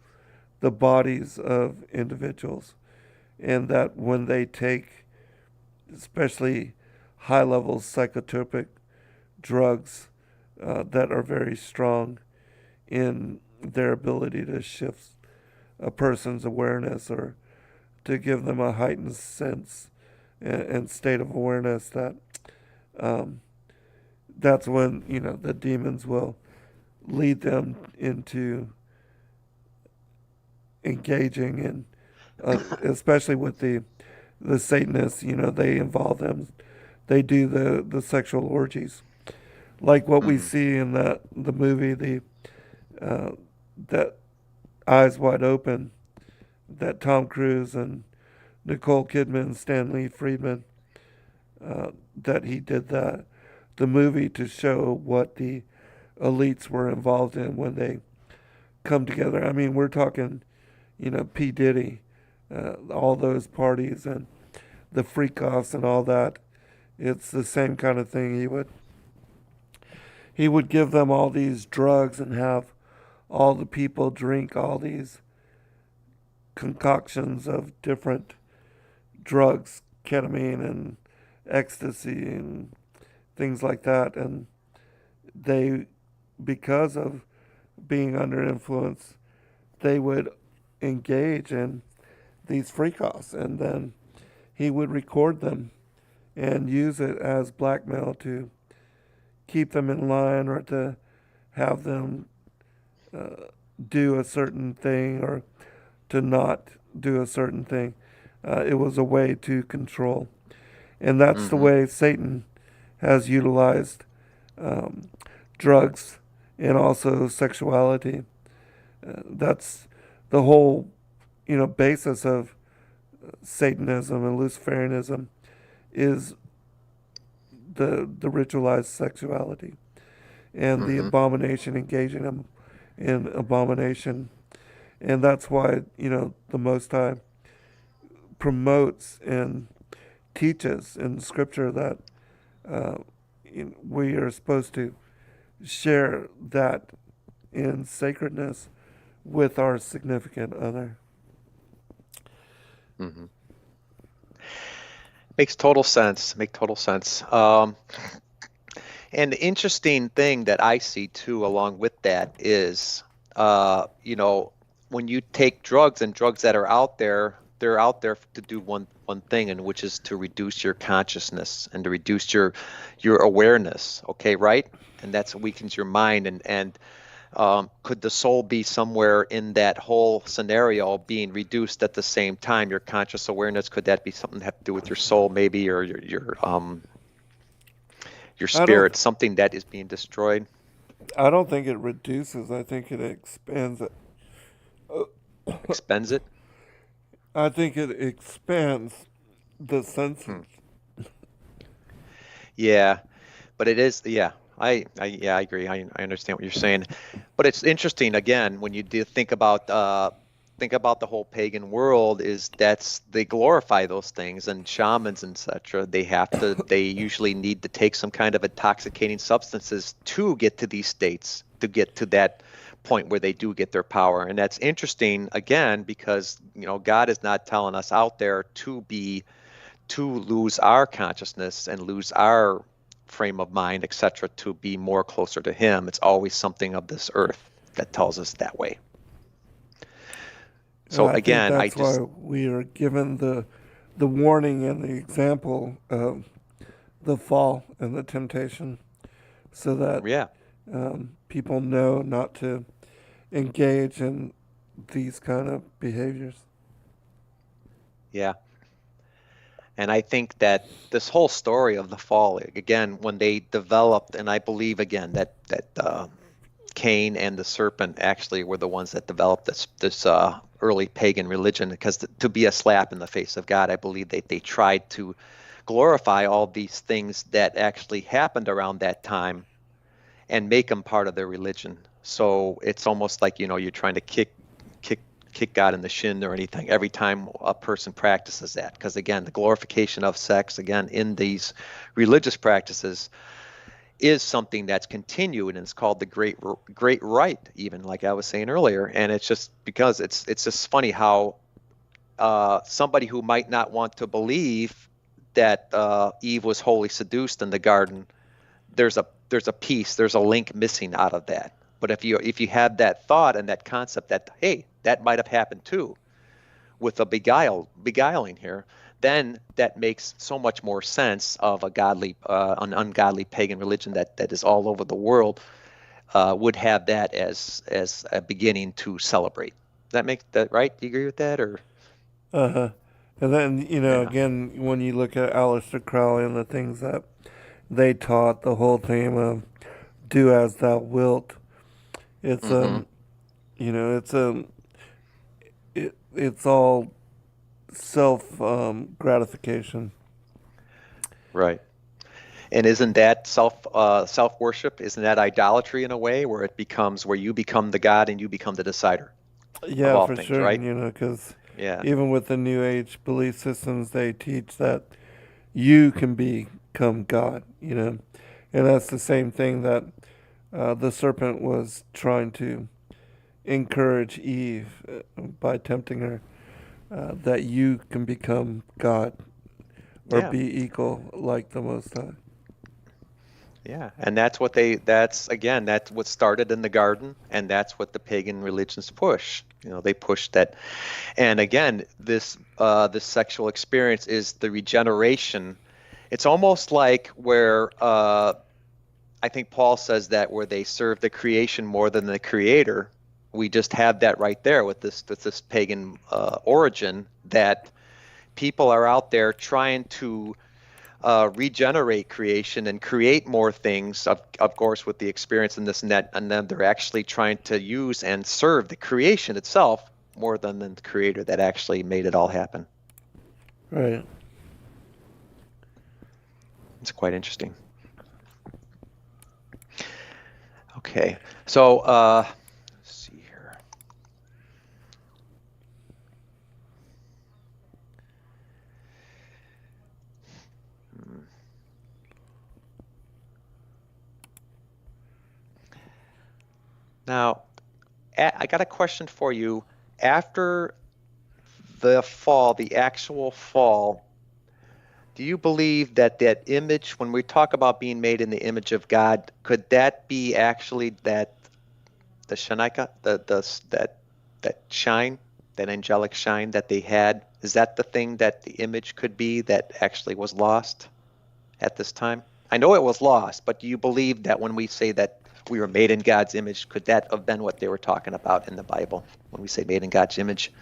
the bodies of individuals. And that when they take, especially high level psychotropic drugs that are very strong in their ability to shift a person's awareness or to give them a heightened sense and state of awareness that um, that's when the demons will lead them into engaging in, especially with the Satanists. They involve them. They do the sexual orgies, like what we Mm-hmm. see in the movie, uh, that Eyes Wide Open, that Tom Cruise and Nicole Kidman, Stanley Friedman, that he did the movie to show what the elites were involved in when they come together. I mean, we're talking, P Diddy, all those parties and the freak offs and all that. It's the same kind of thing. He would give them all these drugs and have all the people drink all these concoctions of different drugs, ketamine and ecstasy and things like that. And they, because of being under influence, they would engage in these freak offs. And then he would record them and use it as blackmail to keep them in line or to have them uh, do a certain thing or to not do a certain thing. It was a way to control. And that's the Mm-hmm. way Satan has utilized um, drugs and also sexuality. That's the whole, basis of Satanism and Luciferianism is the ritualized sexuality and the Mm-hmm. abomination, engaging them in abomination. And that's why, the Most High promotes and teaches in Scripture that we are supposed to share that in sacredness with our significant other. Mm-hmm. Makes total sense. Make total sense. And the interesting thing that I see too, along with that, is, when you take drugs and drugs that are out there, they're out there to do one thing, and which is to reduce your consciousness and to reduce your awareness. Okay, right? And that's weakens your mind. And could the soul be somewhere in that whole scenario being reduced at the same time? Your conscious awareness, could that be something that have to do with your soul, maybe, or your spirit, something that is being destroyed? I don't think it reduces. I think it expands it. Expends it? I think it expands the senses. Yeah, but it is, yeah. I agree. I understand what you're saying, but it's interesting again when you do think about the whole pagan world, is they glorify those things, and shamans and etc. They usually need to take some kind of intoxicating substances to get to these states, to get to that point where they do get their power. And that's interesting again because God is not telling us out there to lose our consciousness and lose our frame of mind, etc., to be more closer to Him. It's always something of this earth that tells us that way. So I again, think that's why we are given the warning and the example of the fall and the temptation, so that people know not to engage in these kind of behaviors. Yeah. And I think that this whole story of the fall, again, when they developed, and I believe again that Cain and the serpent actually were the ones that developed this early pagan religion, because to be a slap in the face of God, I believe they tried to glorify all these things that actually happened around that time and make them part of their religion. So it's almost like you're trying to kick God in the shin or anything every time a person practices that, because again, the glorification of sex again in these religious practices is something that's continued, and it's called the great rite, even, like I was saying earlier. And it's just because it's just funny how somebody who might not want to believe that Eve was wholly seduced in the garden, there's a piece, there's a link missing out of that. But if you have that thought and that concept that, hey, that might have happened too, with a beguiling here, then that makes so much more sense of an ungodly pagan religion that is all over the world, would have that as a beginning to celebrate. That makes that right? Do you agree with that, or? And then, Yeah. again, when you look at Aleister Crowley and the things that they taught, the whole theme of do as thou wilt, it's it's all self gratification. Right. And isn't that self worship? Isn't that idolatry in a way, where it becomes where you become the God and you become the decider of Yeah, all for things, sure. right? Because Yeah. even with the New Age belief systems, they teach that you can become God. And that's the same thing that the serpent was trying to encourage Eve by tempting her, that you can become God or Yeah. be equal like the Most High. Yeah. And that's what that's what started in the garden, and that's what the pagan religions push. They push that. And again, this sexual experience is the regeneration. It's almost like where I think Paul says that where they serve the creation more than the creator. We just have that right there with this pagan origin, that people are out there trying to regenerate creation and create more things, of course, with the experience in this and that, and then they're actually trying to use and serve the creation itself more than the creator that actually made it all happen. Right. It's quite interesting. Okay, so let's see here. Now, I got a question for you. After the fall, the actual fall, do you believe that that image, when we talk about being made in the image of God, could that be actually that the Shanika, that shine, that angelic shine that they had? Is that the thing that the image could be that actually was lost at this time? I know it was lost, but do you believe that when we say that we were made in God's image, could that have been what they were talking about in the Bible when we say made in God's image?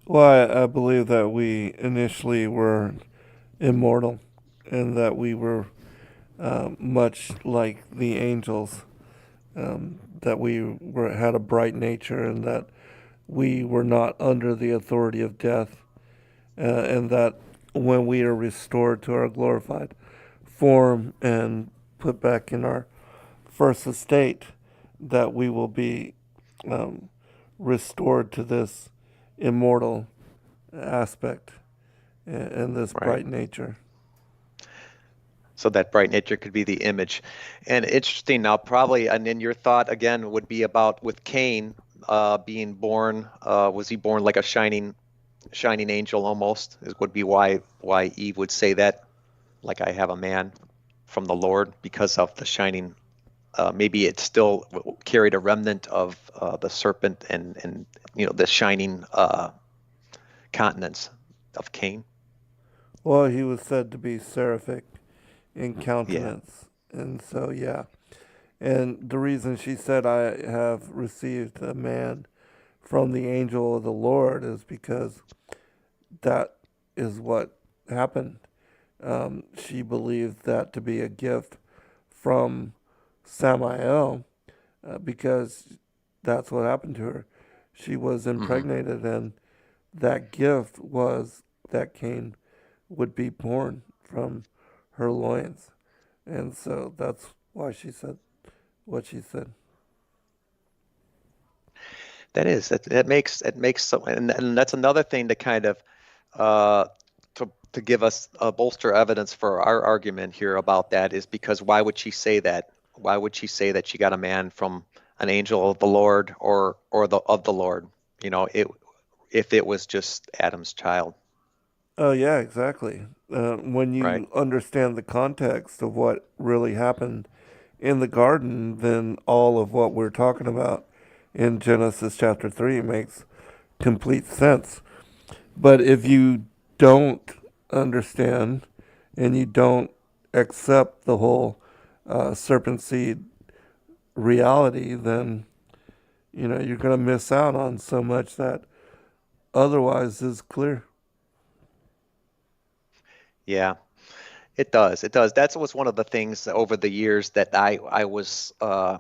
Well, I believe that we initially were immortal and that we were much like the angels, that had a bright nature and that we were not under the authority of death, and that when we are restored to our glorified form and put back in our first estate, that we will be um, restored to this immortal aspect and this Right. bright nature. So that bright nature could be the image. And interesting now, probably, and then your thought again would be about with Cain being born. Was he born like a shining angel almost? Is would be why Eve would say that, like I have a man from the Lord because of the shining. Maybe it still carried a remnant of the serpent and the shining countenance of Cain. Well, he was said to be seraphic in Yeah. countenance. And so, yeah. And the reason she said, I have received a man from the angel of the Lord, is because that is what happened. She believed that to be a gift from Samael, because that's what happened to her. She was Hmm. impregnated, and that gift was that Cain would be born from her loins. And so that's why she said what she said. That makes some, and that's another thing to kind of uh, to give us bolster evidence for our argument here about that is because why would she say that? Why would she say that she got a man from an angel of the Lord or the of the Lord? It if it was just Adam's child, Oh, yeah, exactly. When right? you understand the context of what really happened in the garden, then all of what we're talking about in Genesis chapter 3 makes complete sense. But if you don't understand and you don't accept the whole serpent seed reality, then you're going to miss out on so much that otherwise is clear. Yeah. It does. It does. That was one of the things over the years that I was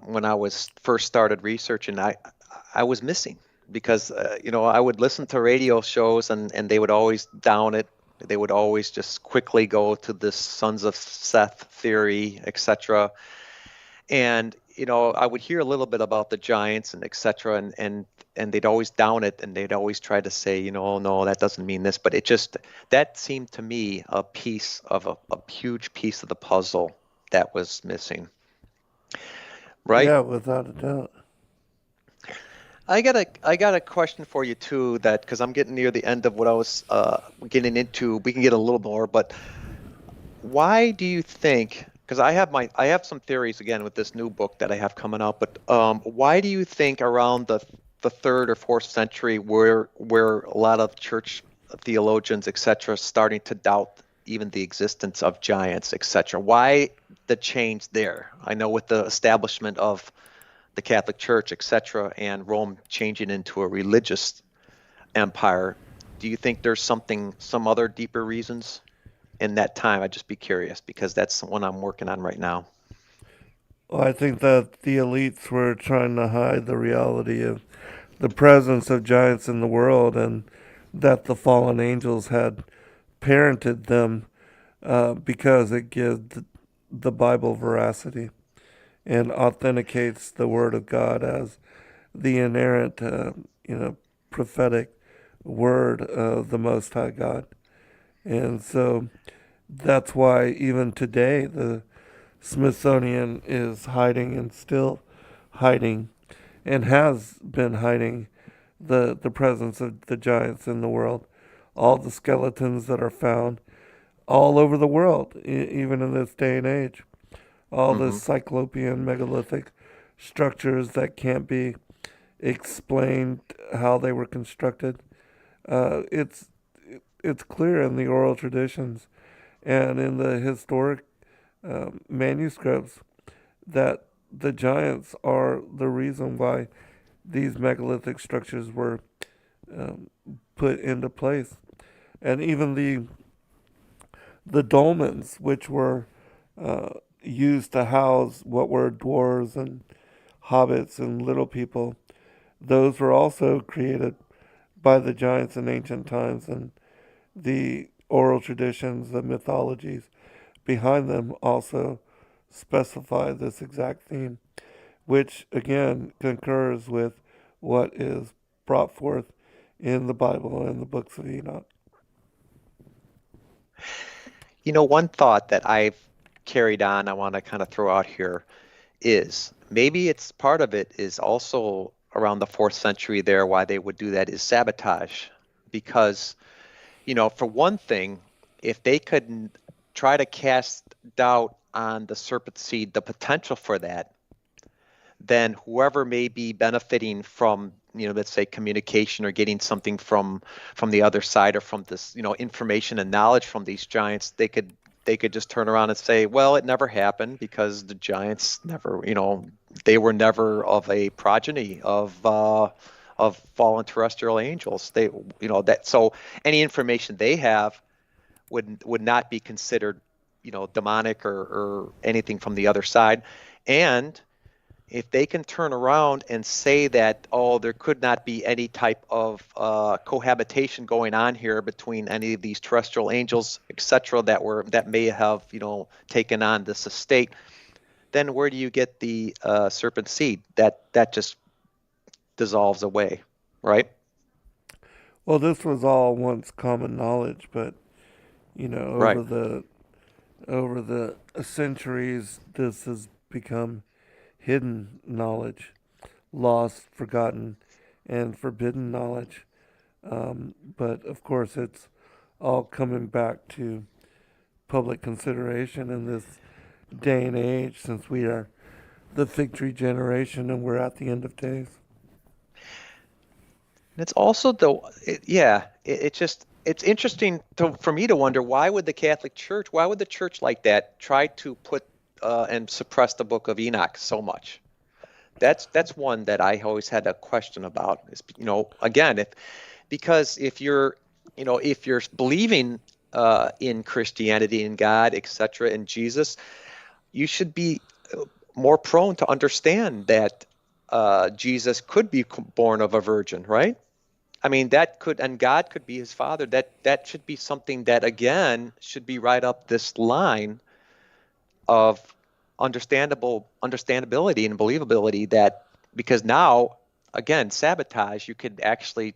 when I was first started researching, I was missing because I would listen to radio shows and they would always down it. They would always just quickly go to this Sons of Seth theory, etc. And I would hear a little bit about the giants and etc. And they'd always down it and they'd always try to say, "Oh, no, that doesn't mean this." But it just that seemed to me a piece of a huge piece of the puzzle that was missing, right? Yeah, without a doubt. I got a question for you too, that because I'm getting near the end of what I was getting into. We can get a little more, but why do you think? Because I have some theories again with this new book that I have coming out, but why do you think around the third or fourth century, where a lot of church theologians, etc., starting to doubt even the existence of giants, etc.? Why the change there? I know with the establishment of the Catholic Church, etc., and Rome changing into a religious empire, do you think there's some other deeper reasons in that time? I'd just be curious because that's the one I'm working on right now. Well, I think that the elites were trying to hide the reality of the presence of giants in the world, and that the fallen angels had parented them, because it gives the Bible veracity and authenticates the Word of God as the inerrant, prophetic Word of the Most High God. And so that's why even today the Smithsonian is hiding and still hiding and has been hiding the presence of the giants in the world. All the skeletons that are found all over the world, even in this day and age. All the Hmm. cyclopean megalithic structures that can't be explained how they were constructed. Uh, it's it's clear in the oral traditions and in the historic manuscripts that the giants are the reason why these megalithic structures were um, put into place, and even the dolmens, which were uh, used to house what were dwarves and hobbits and little people, those were also created by the giants in ancient times, and the oral traditions, the mythologies behind them also specify this exact theme, which again concurs with what is brought forth in the Bible and the books of Enoch. One thought that I've carried on, I want to kind of throw out here is maybe it's part of it is also around the fourth century there, why they would do that is sabotage. Because, for one thing, if they could try to cast doubt on the serpent seed, the potential for that, then whoever may be benefiting from, let's say communication or getting something from the other side, or from this, information and knowledge from these giants, they could just turn around and say, well, it never happened because the giants never, they were never of a progeny of fallen terrestrial angels. They, that, so any information they have would not be considered, demonic or anything from the other side. And if they can turn around and say that, oh, there could not be any type of cohabitation going on here between any of these terrestrial angels, etc., that may have, taken on this estate, then where do you get the serpent seed? That just dissolves away, right? Well, this was all once common knowledge, but Right. over the centuries, this has become hidden knowledge, lost, forgotten, and forbidden knowledge. But of course, it's all coming back to public consideration in this day and age, since we are the fig tree generation and we're at the end of days. And it's also it's just it's interesting for me to wonder, why would the Catholic Church, why would the church like that try to put and suppress the Book of Enoch so much? That's one that I always had a question about. Is, again, because if you're believing in Christianity and God, etc., and Jesus, you should be more prone to understand that Jesus could be born of a virgin, right? I mean, and God could be his father. That should be something that, again, should be right up this line of understandability and believability. That, because now, again, sabotage, you could actually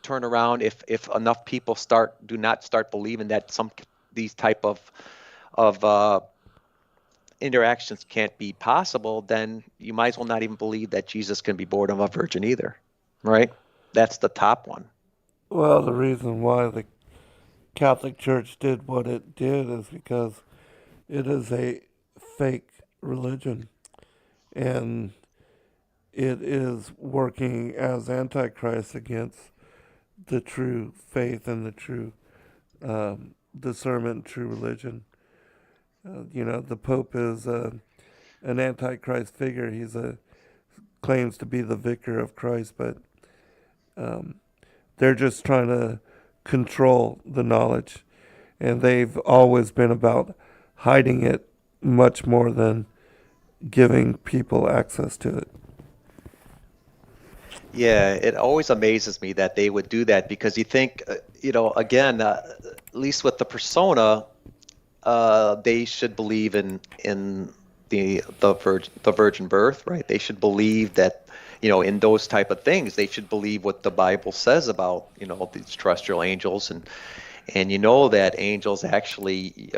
turn around if enough people do not start believing that these type of interactions can't be possible, then you might as well not even believe that Jesus can be born of a virgin either, right? That's the top one. Well, the reason why the Catholic Church did what it did is because it is a fake religion, and it is working as Antichrist against the true faith and the true discernment, true religion. The Pope is an Antichrist figure. Claims to be the vicar of Christ, but um, they're just trying to control the knowledge, and they've always been about hiding it much more than giving people access to it. Yeah, it always amazes me that they would do that, because you think, again, at least with the persona, they should believe in the virgin birth, right? They should believe that, in those type of things. They should believe what the Bible says about, these terrestrial angels, And you know that angels actually,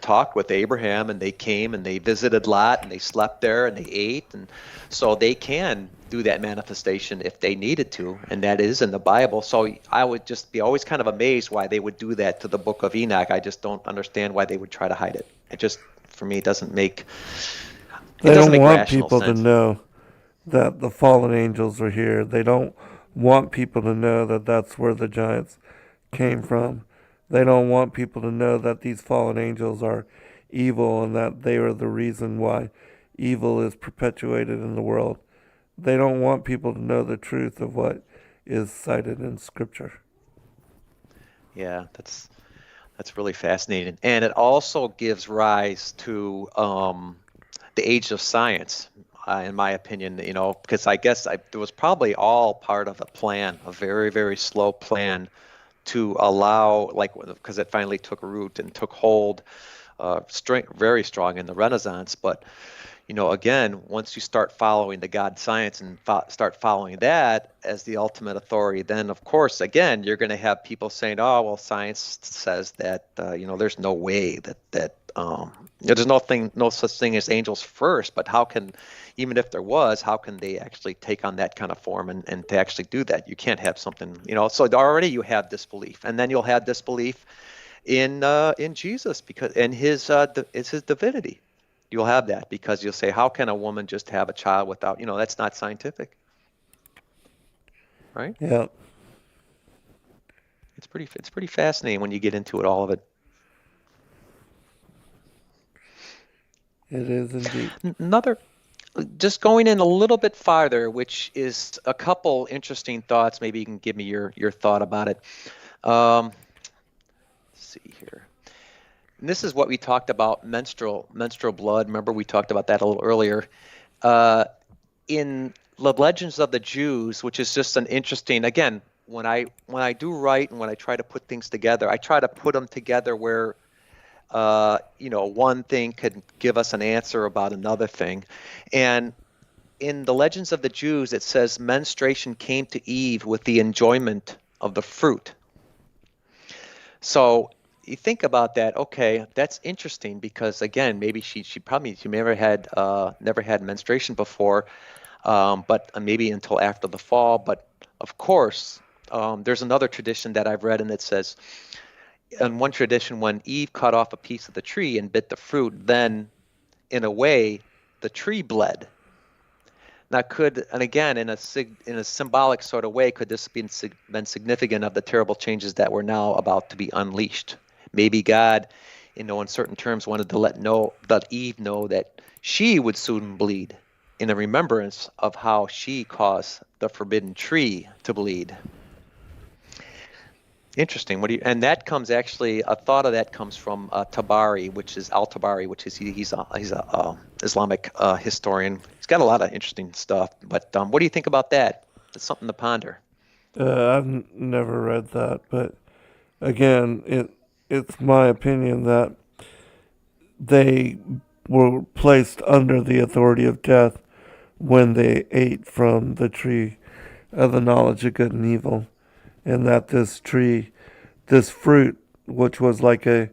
talked with Abraham, and they came and they visited Lot and they slept there and they ate. And so they can do that manifestation if they needed to. And that is in the Bible. So I would just be always kind of amazed why they would do that to the book of Enoch. I just don't understand why they would try to hide it. It just, for me, it They doesn't don't make want rational people to sense. know that the fallen angels are here. They don't want people to know that that's where the giants came from. They don't want people to know that these fallen angels are evil and that they are the reason why evil is perpetuated in the world. They don't want people to know the truth of what is cited in Scripture. Yeah, that's really fascinating. And it also gives rise to the age of science, in my opinion, because I guess it was probably all part of a plan, a very, very slow plan to allow, like, because it finally took root and took hold, very strong in the Renaissance. But again, once you start following the God science and start following that as the ultimate authority, then of course, again, you're going to have people saying, "Oh, well, science says that there's no way that there's no such thing as angels first." But how can, even if there was, how can they actually take on that kind of form and to actually do that? You can't have something, So already you have disbelief, and then you'll have disbelief in Jesus because it's his divinity. You'll have that because you'll say, how can a woman just have a child without, that's not scientific, right? Yeah, It's pretty fascinating when you get into it, all of it. it is indeed. Another, just going in a little bit farther, which is a couple interesting thoughts. Maybe you can give me your thought about it. Let's see here. And this is what we talked about, menstrual blood. Remember, we talked about that a little earlier. In the Legends of the Jews, which is just an interesting, again, when I do write and when I try to put things together, I try to put them together where one thing could give us an answer about another thing. And in the Legends of the Jews, it says menstruation came to Eve with the enjoyment of the fruit. So you think about that. Okay, that's interesting because again, maybe she never had menstruation before, but maybe until after the fall. But of course, there's another tradition that I've read, and it says, in one tradition, when Eve cut off a piece of the tree and bit the fruit, then in a way, the tree bled. Now, and again, in a symbolic sort of way, could this have been significant of the terrible changes that were now about to be unleashed? Maybe God, in certain terms, wanted to let Eve know that she would soon bleed, in a remembrance of how she caused the forbidden tree to bleed. Interesting. And that comes actually, a thought of that comes from Tabari, which is Al-Tabari, which is he's a Islamic historian. He's got a lot of interesting stuff. But what do you think about that? It's something to ponder. I've never read that, but again, it's my opinion that they were placed under the authority of death when they ate from the tree of the knowledge of good and evil, and that this tree, this fruit, which was like a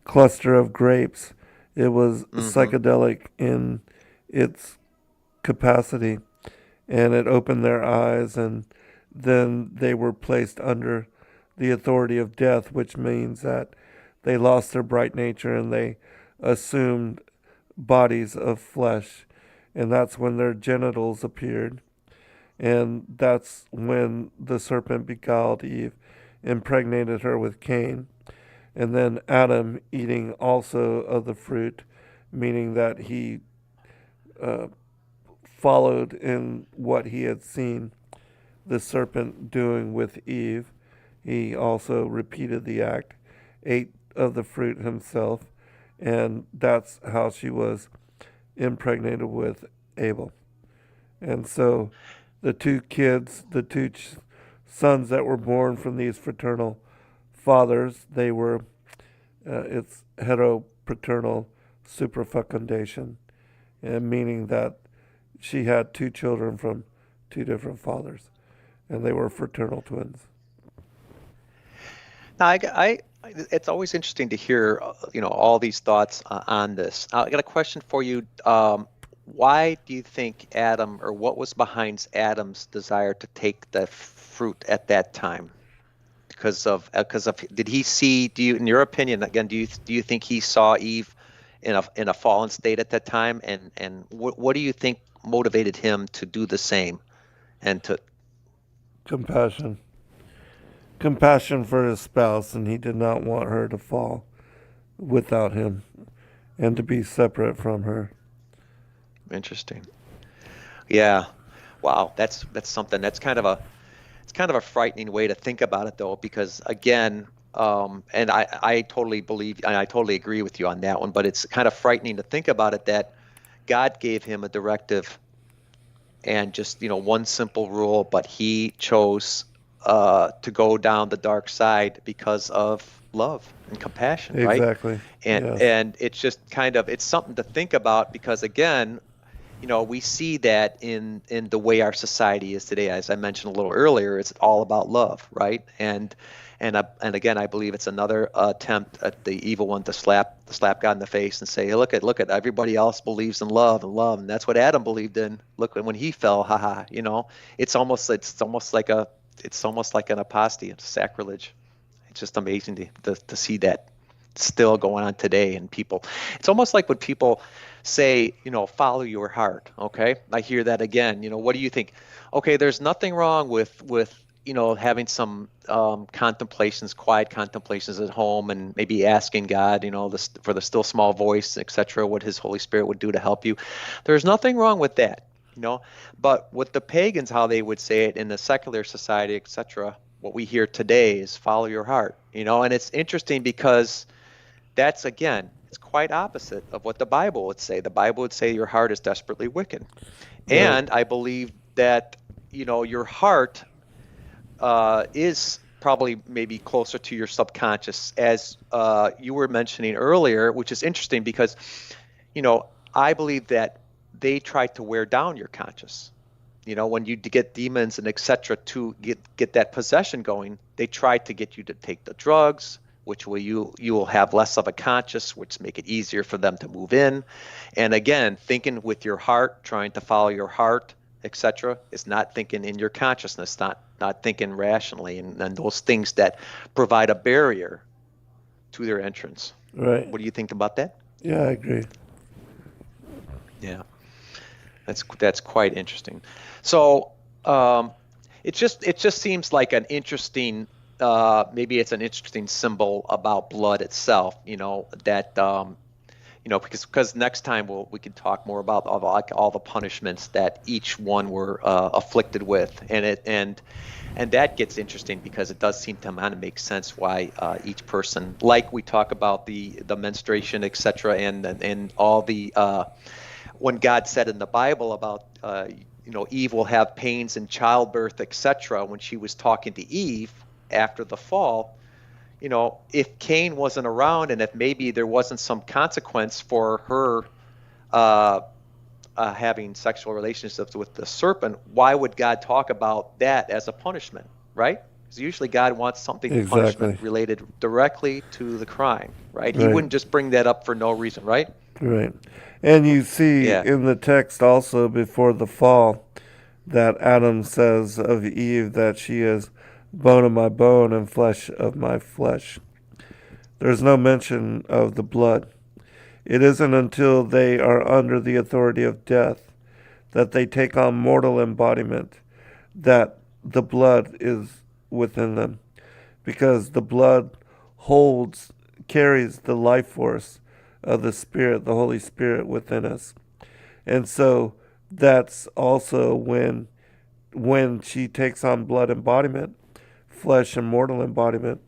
cluster of grapes, it was Mm-hmm. psychedelic in its capacity, and it opened their eyes, and then they were placed under the authority of death, which means that they lost their bright nature and they assumed bodies of flesh, and that's when their genitals appeared, and that's when the serpent beguiled Eve, impregnated her with Cain, and then Adam eating also of the fruit, meaning that he uh, followed in what he had seen the serpent doing with Eve. He also repeated the act, ate of the fruit himself, and that's how she was impregnated with Abel. And so the two sons that were born from these fraternal fathers, they were, it's heteropaternal superfecundation, and meaning that she had two children from two different fathers, and they were fraternal twins. Now, It's always interesting to hear, all these thoughts on this. I got a question for you. Why do you think Adam, or what was behind Adam's desire to take the fruit at that time? Because of did he see? Do you, in your opinion, again, do you think he saw Eve in a fallen state at that time? And what do you think motivated him to do the same and to? Compassion. Compassion for his spouse, and he did not want her to fall without him and to be separate from her. Interesting. Yeah. Wow. That's something. It's kind of a frightening way to think about it, though, because again, and I totally believe and I totally agree with you on that one, but it's kind of frightening to think about it that God gave him a directive and just, one simple rule, but he chose to go down the dark side because of love and compassion, right? Exactly. And Yes. and it's just it's something to think about because again, we see that in the way our society is today. As I mentioned a little earlier, it's all about love, right? And again, I believe it's another attempt at the evil one to slap God in the face and say, hey, look at everybody else believes in love, and that's what Adam believed in. Look, when he fell, haha, it's almost like an apostasy, it's sacrilege. It's just amazing to see that still going on today. And people, it's almost like when people say, follow your heart. Okay, I hear that again. What do you think? Okay, there's nothing wrong with having some contemplations, quiet contemplations at home, and maybe asking God, for the still small voice, etc., what His Holy Spirit would do to help you. There's nothing wrong with that. But with the pagans, how they would say it in the secular society, etc., what we hear today is follow your heart. And it's interesting because that's, again, it's quite opposite of what the Bible would say. The Bible would say your heart is desperately wicked. Right. And I believe that, your heart is probably maybe closer to your subconscious, as you were mentioning earlier, which is interesting because, I believe that they try to wear down your conscious. When you get demons and etc. to get that possession going, they try to get you to take the drugs, which you will have less of a conscious, which make it easier for them to move in. And again, thinking with your heart, trying to follow your heart, etc., is not thinking in your consciousness, not thinking rationally, and those things that provide a barrier to their entrance. Right. What do you think about that? Yeah, I agree. Yeah, that's quite interesting. So it just seems like an interesting, maybe it's an interesting symbol about blood itself. That because next time we can talk more about all the punishments that each one were afflicted with, and that gets interesting because it does seem to kind of make sense why each person, like we talk about the menstruation, etc., and all the when God said in the Bible about Eve will have pains in childbirth, etc., when she was talking to Eve after the fall, if Cain wasn't around and if maybe there wasn't some consequence for her uh, having sexual relationships with the serpent, why would God talk about that as a punishment, right? Because usually God wants something punishment Exactly. related directly to the crime, right? He Right. wouldn't just bring that up for no reason, right? Right. And you see Yeah. in the text also before the fall that Adam says of Eve that she is bone of my bone and flesh of my flesh. There's no mention of the blood. It isn't until they are under the authority of death that they take on mortal embodiment that the blood is within them, because the blood carries the life force of the Spirit, the Holy Spirit within us. And so that's also when she takes on blood embodiment, flesh and mortal embodiment,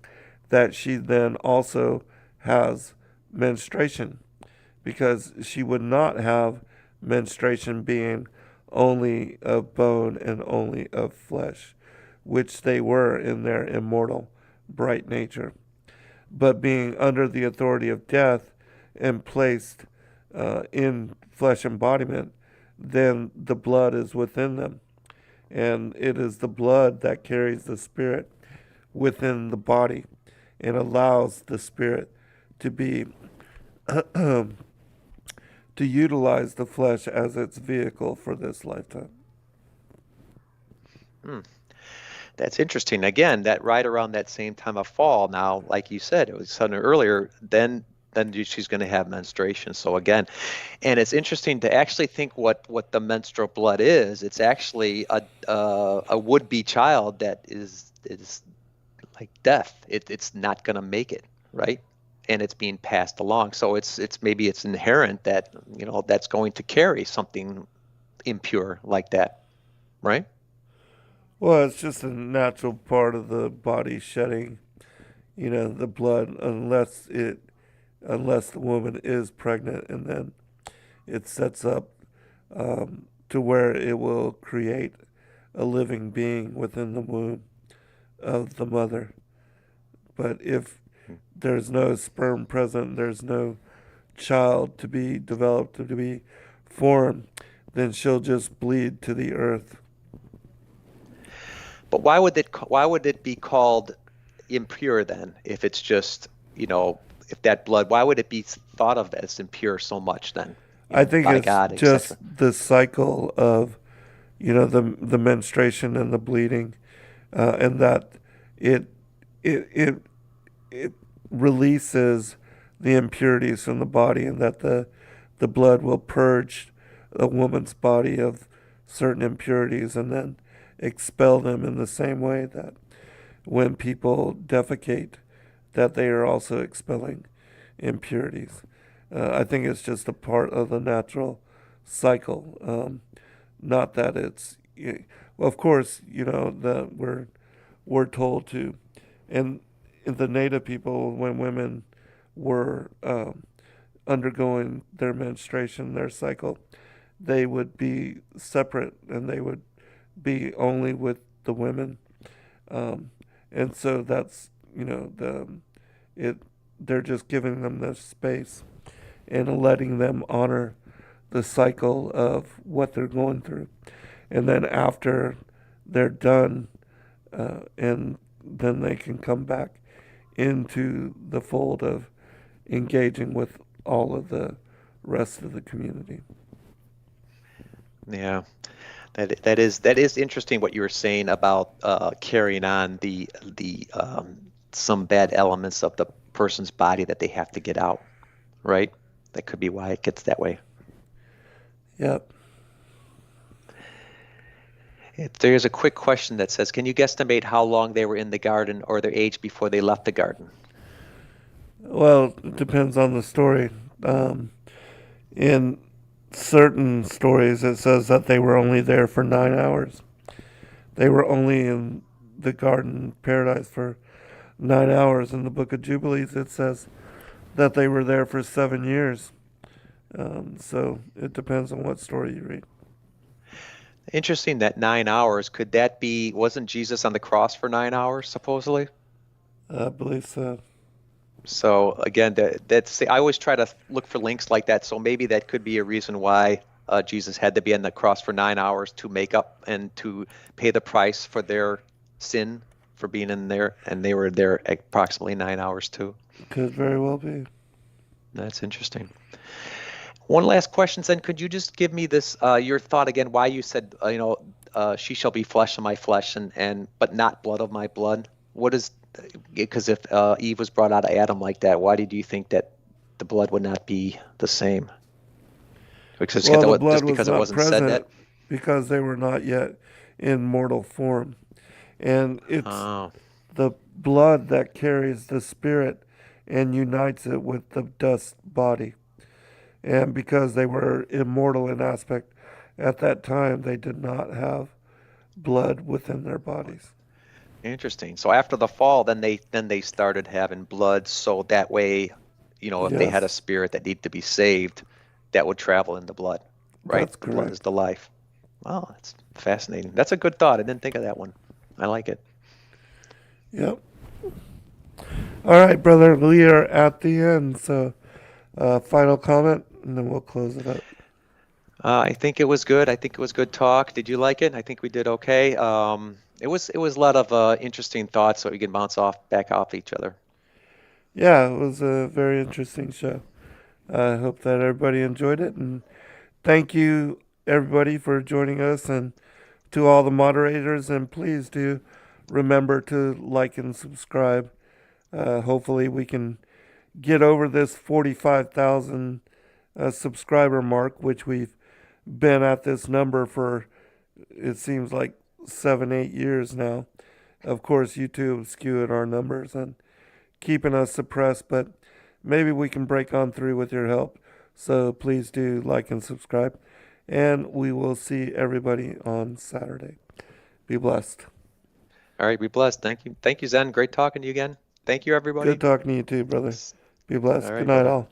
that she then also has menstruation, because she would not have menstruation being only of bone and only of flesh, which they were in their immortal, bright nature. But being under the authority of death and placed in flesh embodiment, then the blood is within them. And it is the blood that carries the spirit within the body. and allows the spirit to be to utilize the flesh as its vehicle for this lifetime. Hmm. That's interesting. Again, that right around that same time of fall. Now, like you said, it was sudden earlier. Then she's going to have menstruation. So again, and it's interesting to actually think what the menstrual blood is. It's actually a would-be child that is like death. It's not going to make it, right? And it's being passed along. So it's maybe it's inherent that that's going to carry something impure like that, right? Well, it's just a natural part of the body shedding, the blood, unless the woman is pregnant, and then it sets up to where it will create a living being within the womb of the mother. But if there's no sperm present, there's no child to be developed, to be formed, then she'll just bleed to the earth. But why would it be called impure then if it's just, if that blood, why would it be thought of as impure so much then, I think by it's God, just etc.? the cycle of, the menstruation and the bleeding, and that it it it it releases the impurities from the body, and that the blood will purge a woman's body of certain impurities and then expel them in the same way that when people defecate, that they are also expelling impurities. I think it's just a part of the natural cycle. Not that it's, well, of course, that we're told to, and the native people, when women were undergoing their menstruation, their cycle, they would be separate and they would be only with the women, and so that's it. They're just giving them the space and letting them honor the cycle of what they're going through, and then after they're done, and then they can come back into the fold of engaging with all of the rest of the community. Yeah, that is interesting what you were saying about carrying on the some bad elements of the person's body that they have to get out, right? That could be why it gets that way. Yep. There's a quick question that says, can you guesstimate how long they were in the garden or their age before they left the garden? Well, it depends on the story. In certain stories, it says that they were only there for 9 hours. They were only in the garden paradise for 9 hours. In the book of Jubilees, it says that they were there for 7 years. So it depends on what story you read. Interesting that 9 hours. Could that be, wasn't Jesus on the cross for 9 hours, supposedly? I believe so. So again, that's I always try to look for links like that. So maybe that could be a reason why Jesus had to be on the cross for 9 hours to make up and to pay the price for their sin for being in there, and they were there approximately 9 hours too. Could very well be. That's interesting. One last question, then. Could you just give me this your thought again? Why you said she shall be flesh of my flesh and but not blood of my blood? What is because if Eve was brought out of Adam like that, why did you think that the blood would not be the same? Because Well, the blood just was because it not wasn't said present that. because they were not yet in mortal form. And it's Oh, the blood that carries the spirit and unites it with the dust body. And because they were immortal in aspect at that time, they did not have blood within their bodies. interesting. So after the fall, then they started having blood, so that way, if they had a Yes, spirit that needed to be saved, that would travel in the blood, right? that's The blood is correct. the life. Wow, that's fascinating. That's a good thought. I didn't think of that one. I like it. Yep. All right, brother, we are at the end. So, final comment, and then we'll close it up. I think it was good. I think it was good talk. Did you like it? I think we did okay. It was a lot of interesting thoughts, so we can bounce back off each other. Yeah, it was a very interesting show. I hope that everybody enjoyed it, and thank you everybody for joining us, and to all the moderators. And please do remember to like and subscribe. Hopefully, we can get over this 45,000 subscriber mark, which we've been at this number for, it seems like 7, 8 years now. Of course, YouTube skewed our numbers and keeping us suppressed, but maybe we can break on through with your help. So please do like and subscribe. And we will see everybody on Saturday. Be blessed. All right, be blessed. Thank you. Thank you, Zen. Great talking to you again. Thank you, Good everybody. talking to you too, brother. Be All blessed. Good right, night, bye-bye. all.